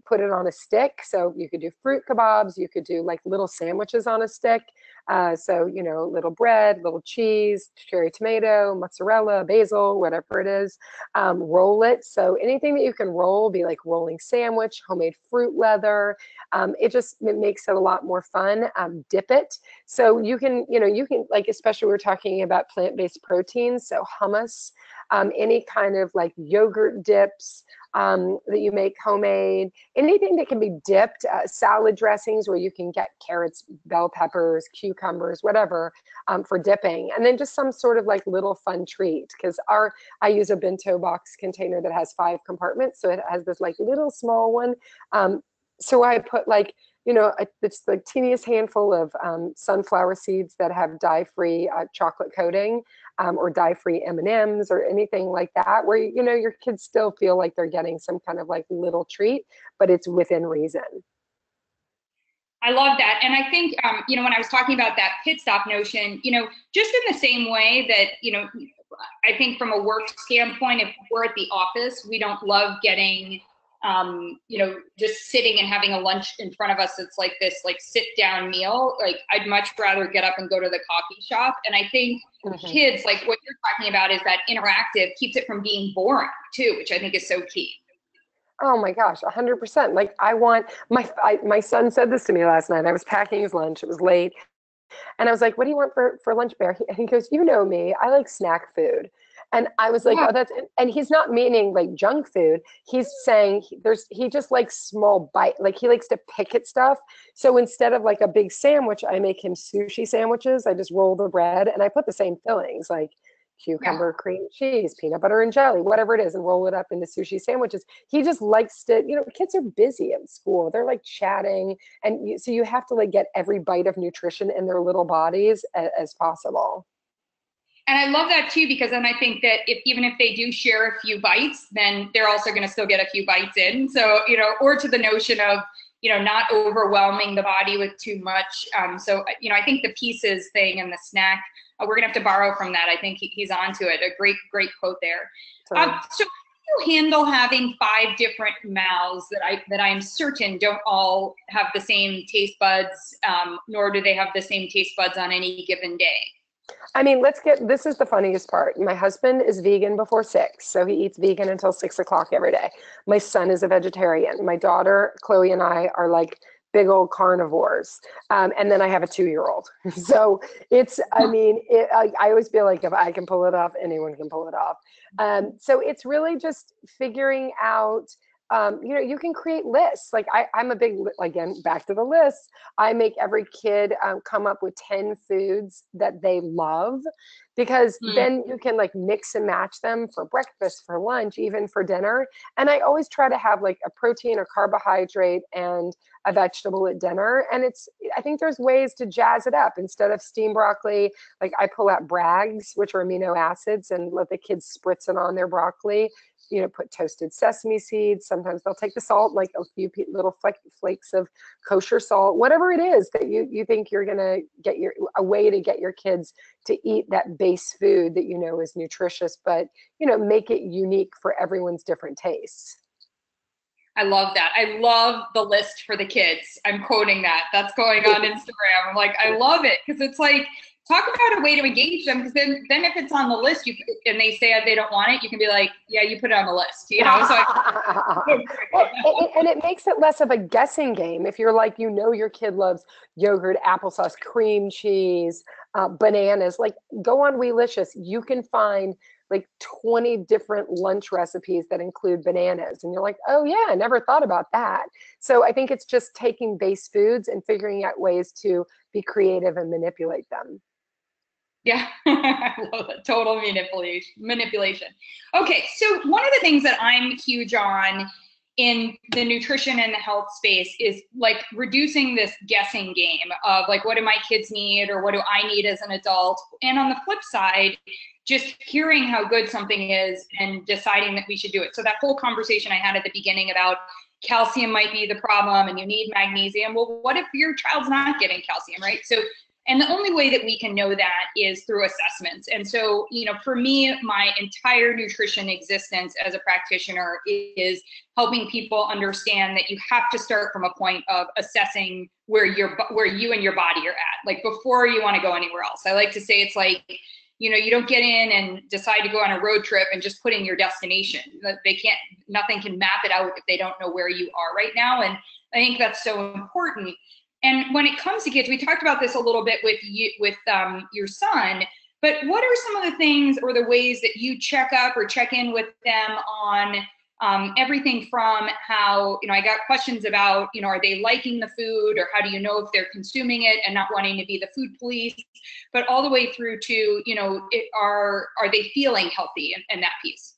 put it on a stick. So you could do fruit kebabs, you could do like little sandwiches on a stick. So, little bread, little cheese, cherry tomato, mozzarella, basil, whatever it is, roll it. So anything that you can roll, be like rolling sandwich, homemade fruit leather. It makes it a lot more fun. Dip it. So you can like, especially we're talking about plant-based proteins. So hummus, any kind of like yogurt dips that you make homemade, anything that can be dipped, salad dressings where you can get carrots, bell peppers, cucumbers, whatever, for dipping. And then just some sort of like little fun treat, because I use a bento box container that has 5 compartments. So it has this like little small one. So I put like, it's the teeniest handful of sunflower seeds that have dye-free chocolate coating, or dye-free M&Ms or anything like that, where your kids still feel like they're getting some kind of like little treat, but it's within reason. I love that. And I think, when I was talking about that pit stop notion, just in the same way that, I think from a work standpoint, if we're at the office, we don't love getting just sitting and having a lunch in front of us. It's like this, like sit down meal. Like I'd much rather get up and go to the coffee shop. And I think kids, like what you're talking about is that interactive keeps it from being boring too, which I think is so key. Oh my gosh, 100%. Like I want my son said this to me last night. I was packing his lunch. It was late. And I was like, what do you want for lunch, Bear? He goes, you know me, I like snack food. And I was like, oh, and he's not meaning like junk food. He's saying he just likes small bite, like he likes to pick at stuff. So instead of like a big sandwich, I make him sushi sandwiches. I just roll the bread and I put the same fillings, like cucumber, cream cheese, peanut butter and jelly, whatever it is, and roll it up into sushi sandwiches. He just likes to, kids are busy at school. They're like chatting. And so you have to like get every bite of nutrition in their little bodies as possible. And I love that too, because then I think that even if they do share a few bites, then they're also going to still get a few bites in. So, or to the notion of, not overwhelming the body with too much. So, I think the pieces thing and the snack, we're going to have to borrow from that. I think he's onto it. A great, great quote there. So how do you handle having 5 different mouths that I'm certain don't all have the same taste buds, nor do they have the same taste buds on any given day? I mean, this is the funniest part. My husband is vegan before 6, so he eats vegan until 6 o'clock every day. My son is a vegetarian. My daughter, Chloe, and I are like big old carnivores. And then I have a 2-year-old. So it's, I mean, I always feel like if I can pull it off, anyone can pull it off. So it's really just figuring out, you can create lists. Like I'm a big, again, back to the lists. I make every kid come up with 10 foods that they love, because then you can like mix and match them for breakfast, for lunch, even for dinner. And I always try to have like a protein or carbohydrate and a vegetable at dinner. And I think there's ways to jazz it up. Instead of steamed broccoli, like I pull out Bragg's, which are amino acids, and let the kids spritz it on their broccoli. Put toasted sesame seeds. Sometimes they'll take the salt, like a few little flakes of kosher salt, whatever it is that you think you're going to get a way to get your kids to eat that base food that is nutritious, but make it unique for everyone's different tastes. I love that. I love the list for the kids. I'm quoting that. That's going on Instagram. I'm like, I love it, because it's like, talk about a way to engage them, because then if it's on the list and they say they don't want it, you can be like, yeah, you put it on the list, So and it makes it less of a guessing game. If you're like, your kid loves yogurt, applesauce, cream cheese, bananas, like go on Weelicious. You can find like 20 different lunch recipes that include bananas. And you're like, oh yeah, I never thought about that. So I think it's just taking base foods and figuring out ways to be creative and manipulate them. Yeah, I love it. Total manipulation. Okay, so one of the things that I'm huge on in the nutrition and the health space is like reducing this guessing game of like, what do my kids need, or what do I need as an adult? And on the flip side, just hearing how good something is and deciding that we should do it. So that whole conversation I had at the beginning about calcium might be the problem and you need magnesium. Well, what if your child's not getting calcium, right? So, and the only way that we can know that is through assessments. And so, for me, my entire nutrition existence as a practitioner is helping people understand that you have to start from a point of assessing where you and your body are at, like before you want to go anywhere else. I like to say it's like, you don't get in and decide to go on a road trip and just put in your destination. Nothing can map it out if they don't know where you are right now. And I think that's so important. And when it comes to kids, we talked about this a little bit with your son, but what are some of the things or the ways that you check up or check in with them on everything from how, I got questions about, are they liking the food, or how do you know if they're consuming it and not wanting to be the food police, but all the way through to, are they feeling healthy in that piece?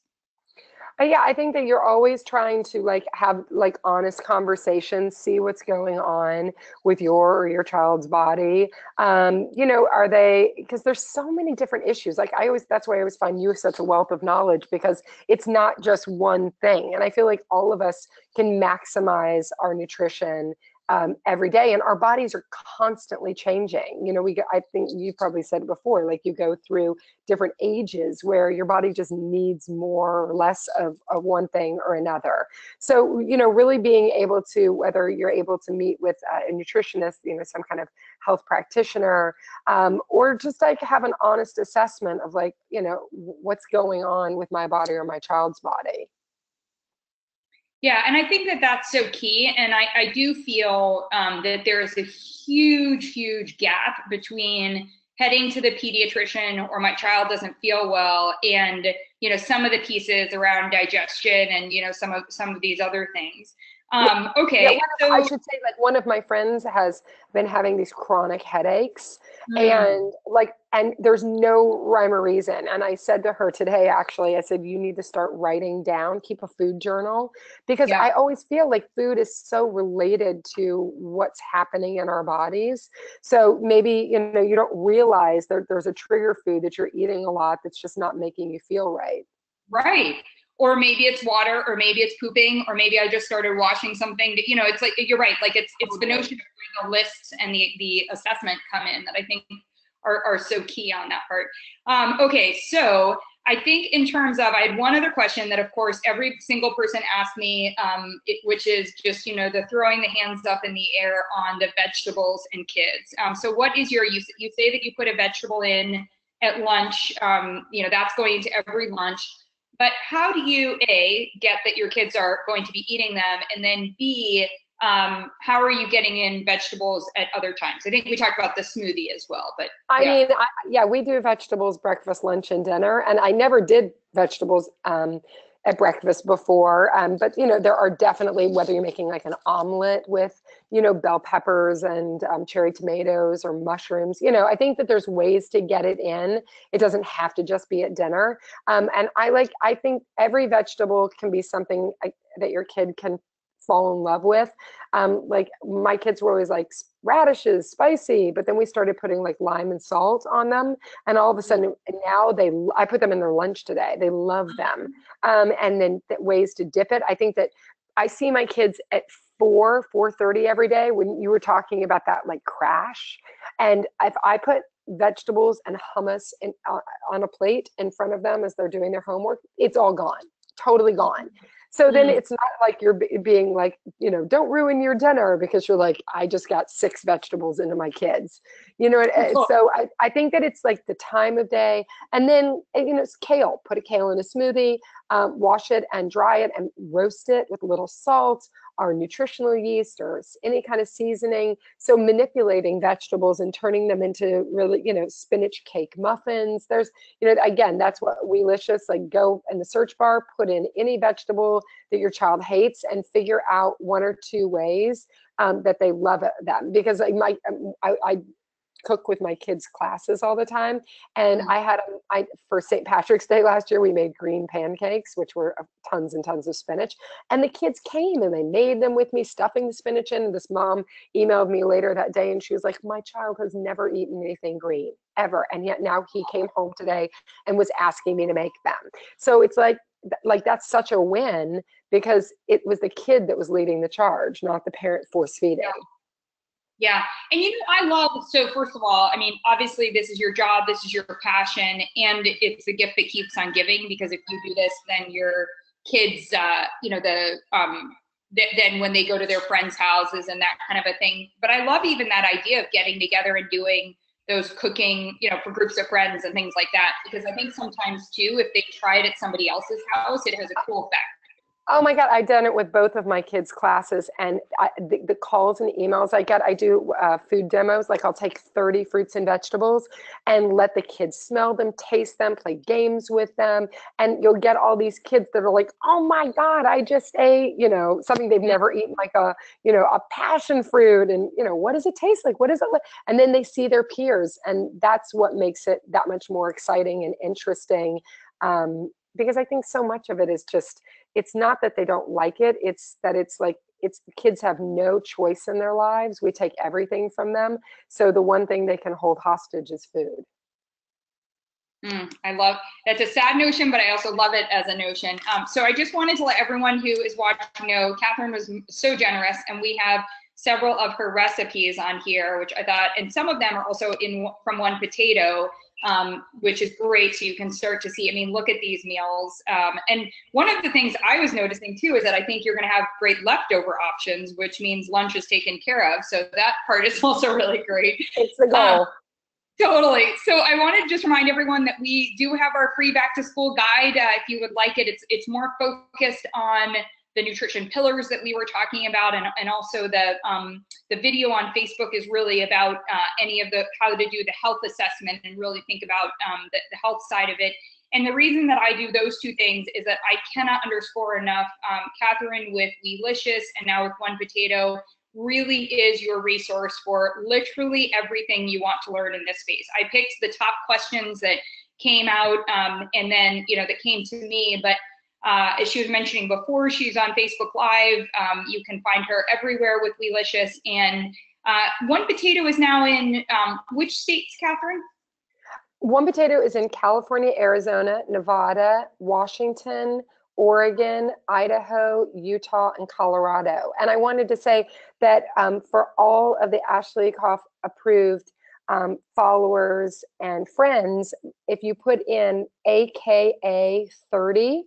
Yeah, I think that you're always trying to like have like honest conversations, see what's going on with your or your child's body. Are they, because there's so many different issues. Like that's why I always find you such a wealth of knowledge, because it's not just one thing. And I feel like all of us can maximize our nutrition every day, and our bodies are constantly changing. I think you probably said it before, like you go through different ages where your body just needs more or less of one thing or another. So, really being able to, whether you're able to meet with a nutritionist, some kind of health practitioner, or just like have an honest assessment of like, what's going on with my body or my child's body. Yeah, and I think that that's so key. And I do feel that there is a huge, huge gap between heading to the pediatrician or my child doesn't feel well and, some of the pieces around digestion and, some of these other things. Okay. Yeah, so I should say, like, one of my friends has been having these chronic headaches, and there's no rhyme or reason. And I said to her today, actually, I said, you need to start writing down, keep a food journal, because I always feel like food is so related to what's happening in our bodies. So maybe, you don't realize there's a trigger food that you're eating a lot that's just not making you feel right. Right. Or maybe it's water, or maybe it's pooping, or maybe I just started washing something that, it's like, you're right. Like it's the notion of the lists and the assessment come in that I think are so key on that part. Okay. So I think in terms of, I had one other question that of course every single person asked me, which is just, the throwing the hands up in the air on the vegetables and kids. So what is you say that you put a vegetable in at lunch, that's going into every lunch. But how do you, A, get that your kids are going to be eating them, and then B, how are you getting in vegetables at other times? I think we talked about the smoothie as well, but I yeah. mean, yeah, we do vegetables, breakfast, lunch, and dinner. And I never did vegetables at breakfast before. But, there are definitely, whether you're making like an omelet with, bell peppers and cherry tomatoes or mushrooms, I think that there's ways to get it in. It doesn't have to just be at dinner. And I think every vegetable can be something that your kid can fall in love with. Like my kids were always like radishes, spicy, but then we started putting like lime and salt on them, and all of a sudden now I put them in their lunch today. They love them. And then ways to dip it. I think that I see my kids at 4:30 every day when you were talking about that like crash, and if I put vegetables and hummus on a plate in front of them as they're doing their homework, it's all gone, totally gone. So then it's not like you're being like, don't ruin your dinner because you're like, I just got 6 vegetables into my kids, so I think that it's like the time of day. And then, it's kale, put a kale in a smoothie, wash it and dry it and roast it with a little salt or nutritional yeast or any kind of seasoning. So manipulating vegetables and turning them into really, spinach cake muffins. There's, again, that's what Weelicious, like go in the search bar, put in any vegetable that your child hates and figure out 1 or 2 ways that they love them. Because I cook with my kids' classes all the time. And for St. Patrick's Day last year, we made green pancakes, which were tons and tons of spinach. And the kids came and they made them with me, stuffing the spinach in. And this mom emailed me later that day and she was like, my child has never eaten anything green ever. And yet now he came home today and was asking me to make them. So it's like that's such a win because it was the kid that was leading the charge, not the parent force feeding. Yeah. And I love, so first of all, I mean, obviously this is your job, this is your passion, and it's the gift that keeps on giving, because if you do this, then your kids, then when they go to their friends' houses and that kind of a thing. But I love even that idea of getting together and doing those cooking, for groups of friends and things like that, because I think sometimes too, if they try it at somebody else's house, it has a cool effect. Oh my God, I've done it with both of my kids' classes, and the calls and emails I get, I do food demos. Like I'll take 30 fruits and vegetables and let the kids smell them, taste them, play games with them. And you'll get all these kids that are like, oh my God, I just ate, something they've never eaten, like a passion fruit. And, what does it taste like? What is it like? And then they see their peers. And that's what makes it that much more exciting and interesting. Because I think so much of it is just, it's not that they don't like it, it's that kids have no choice in their lives. We take everything from them. So the one thing they can hold hostage is food. I love, that's a sad notion, but I also love it as a notion. So I just wanted to let everyone who is watching know Catherine was so generous, and we have several of her recipes on here, which I thought, and some of them are also from One Potato, which is great. So you can start to see, I mean, look at these meals. And one of the things I was noticing too is that I think you're going to have great leftover options, which means lunch is taken care of. So that part is also really great. It's the goal. Totally. So I wanted to just remind everyone that we do have our free back to school guide. If you would like it, it's more focused on the nutrition pillars that we were talking about, and also the video on Facebook is really about any of how to do the health assessment and really think about the health side of it. And the reason that I do those 2 things is that I cannot underscore enough, Catherine with Weelicious and now with One Potato really is your resource for literally everything you want to learn in this space. I picked the top questions that came out and then, that came to me, but as she was mentioning before, she's on Facebook Live. You can find her everywhere with Weelicious. And One Potato is now in which states, Catherine? One Potato is in California, Arizona, Nevada, Washington, Oregon, Idaho, Utah, and Colorado. And I wanted to say that for all of the Ashley Koff approved followers and friends, if you put in AKA 30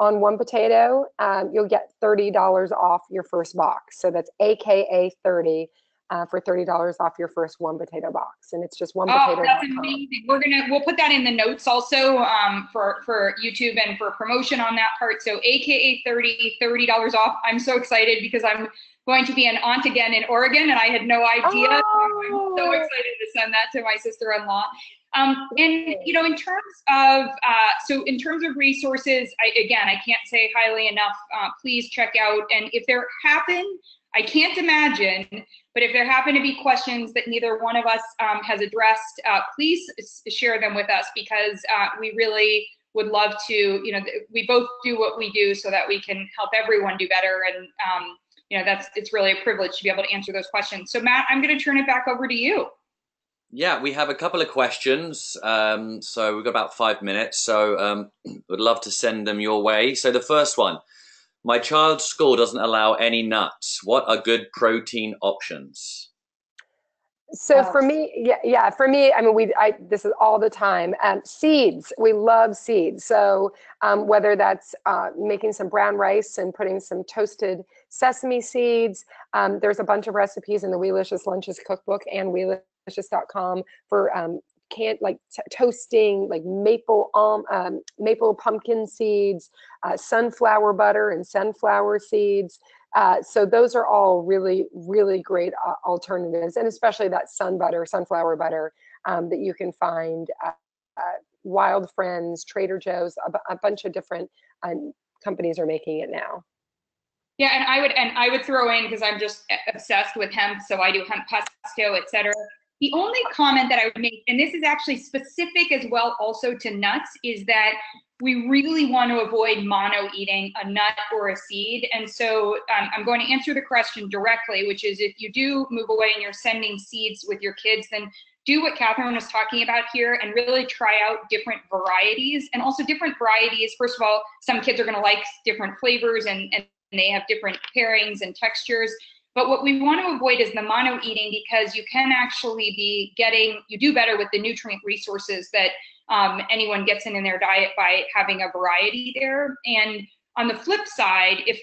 on One Potato, you'll get $30 off your first box. So that's AKA 30 for $30 off your first one potato box. And it's just one Oh, potato. that's amazing. We'll put that in the notes also for YouTube and for promotion on that part. So AKA $30 off. I'm so excited because I'm going to be an aunt again in Oregon, and I had no idea. Oh. I'm so excited to send that to my sister-in-law. And you know, in terms of resources, I can't say highly enough. Please check out, and if there happen, I can't imagine, but if there happen to be questions that neither one of us has addressed, please share them with us, because we really would love to. You know, we both do what we do so that we can help everyone do better, and you know, it's really a privilege to be able to answer those questions. So Matt, I'm going to turn it back over to you. Yeah, we have a couple of questions. So we've got about 5 minutes. So would love to send them your way. So the first one, my child's school doesn't allow any nuts. What are good protein options? So for me, for me, I mean, this is all the time. Seeds, we love seeds. So whether that's making some brown rice and putting some toasted sesame seeds, there's a bunch of recipes in the Weelicious Lunches cookbook and Weelicious.com for toasting like maple pumpkin seeds, sunflower butter and sunflower seeds. So those are all really, really great alternatives, and especially that sunflower butter that you can find Wild Friends, Trader Joe's, a bunch of different companies are making it now. Yeah, and I would throw in, because I'm just obsessed with hemp, so I do hemp pesto, etc. The only comment that I would make, and this is actually specific as well also to nuts, is that we really want to avoid mono eating a nut or a seed. And so I'm going to answer the question directly, which is, if you do move away and you're sending seeds with your kids, then do what Catherine was talking about here and really try out different varieties, and also different varieties. First of all, some kids are going to like different flavors, and they have different pairings and textures. But what we want to avoid is the mono eating, because you can actually you do better with the nutrient resources that anyone gets in their diet by having a variety there. And on the flip side, if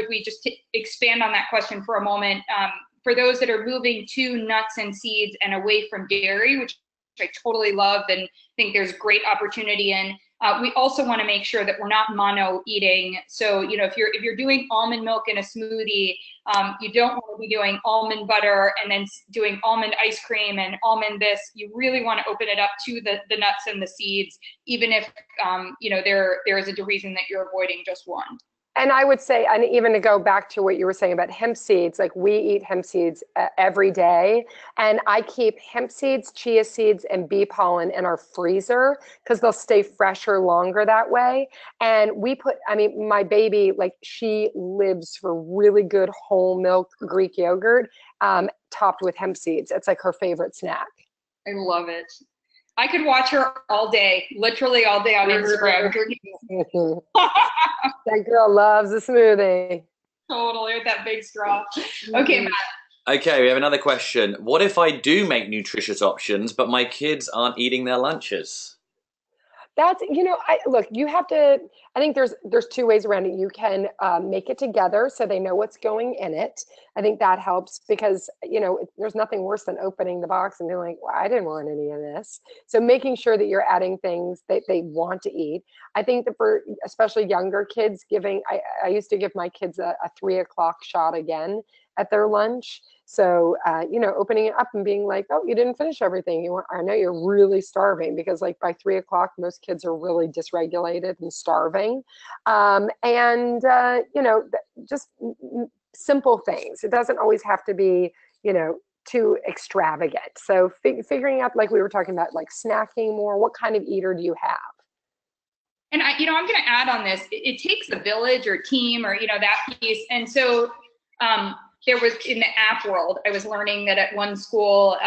we just expand on that question for a moment, for those that are moving to nuts and seeds and away from dairy, which I totally love and think there's great opportunity in, we also want to make sure that we're not mono eating. So, you know, if you're doing almond milk in a smoothie, you don't want to be doing almond butter and then doing almond ice cream and almond this. You really want to open it up to the nuts and the seeds, even if you know, there is a reason that you're avoiding just one. And I would say, and even to go back to what you were saying about hemp seeds, like we eat hemp seeds every day. And I keep hemp seeds, chia seeds, and bee pollen in our freezer because they'll stay fresher longer that way. And my baby, like, she lives for really good whole milk Greek yogurt topped with hemp seeds. It's like her favorite snack. I love it. I could watch her all day, literally all day on Instagram. That girl loves a smoothie. Totally, with that big straw. Okay, Matt. Okay, we have another question. What if I do make nutritious options, but my kids aren't eating their lunches? That's, you know, you have to, I think there's two ways around it. You can make it together so they know what's going in it. I think that helps because, you know, there's nothing worse than opening the box and being like, well, I didn't want any of this. So making sure that you're adding things that they want to eat. I think that for especially younger kids, I used to give my kids a 3 o'clock shot again at their lunch. So, you know, opening it up and being like, oh, you didn't finish everything. I know you're really starving, because like by 3 o'clock, most kids are really dysregulated and starving. You know, just simple things. It doesn't always have to be, you know, too extravagant. So figuring out, like we were talking about, like snacking more, what kind of eater do you have? And I'm going to add on this, it takes a village or team or, you know, that piece. And so, there was, in the app world, I was learning that at one school,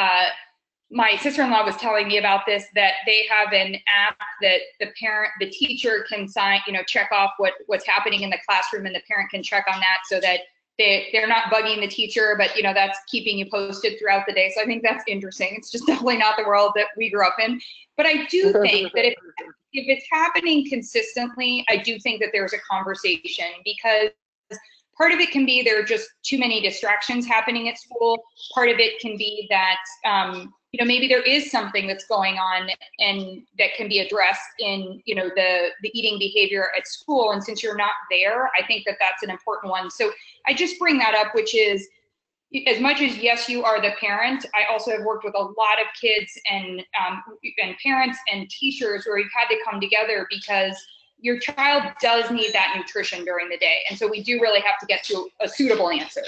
my sister-in-law was telling me about this, that they have an app that the teacher can sign, you know, check off what's happening in the classroom, and the parent can check on that so that they're not bugging the teacher, but, you know, that's keeping you posted throughout the day. So I think that's interesting. It's just definitely not the world that we grew up in. But I do think that if it's happening consistently, I do think that there's a conversation, because part of it can be there are just too many distractions happening at school. Part of it can be that maybe there is something that's going on and that can be addressed in the eating behavior at school. And since you're not there, I think that that's an important one. So I just bring that up, which is, as much as yes, you are the parent, I also have worked with a lot of kids and parents and teachers where we've had to come together because your child does need that nutrition during the day. And so we do really have to get to a suitable answer.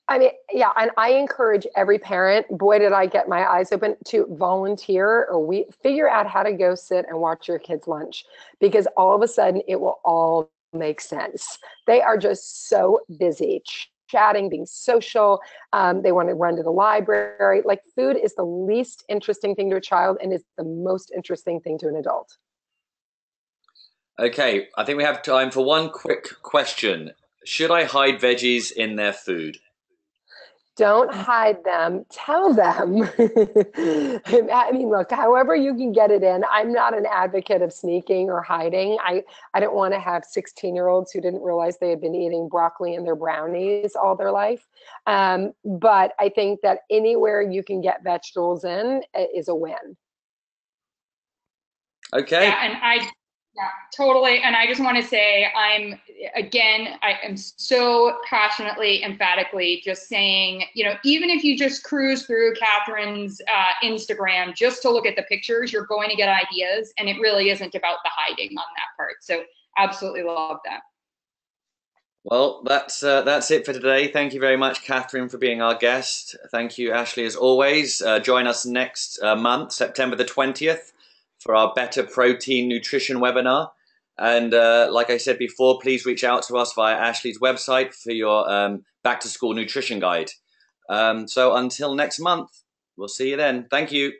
I mean, yeah, and I encourage every parent, boy, did I get my eyes open, to volunteer or figure out how to go sit and watch your kids' lunch, because all of a sudden it will all make sense. They are just so busy chatting, being social. They want to run to the library. Like, food is the least interesting thing to a child and is the most interesting thing to an adult. Okay, I think we have time for one quick question. Should I hide veggies in their food? Don't hide them, tell them. I mean, look, however you can get it in. I'm not an advocate of sneaking or hiding. I don't want to have 16-year-olds who didn't realize they had been eating broccoli in their brownies all their life. But I think that anywhere you can get vegetables in is a win. Okay. Yeah, totally. And I just want to say, I am so passionately, emphatically just saying, even if you just cruise through Catherine's Instagram just to look at the pictures, you're going to get ideas. And it really isn't about the hiding on that part. So absolutely love that. Well, that's it for today. Thank you very much, Catherine, for being our guest. Thank you, Ashley, as always. Join us next month, September the 20th. for our Better Protein Nutrition webinar. And like I said before, please reach out to us via Ashley's website for your back to school nutrition guide. So until next month, we'll see you then. Thank you.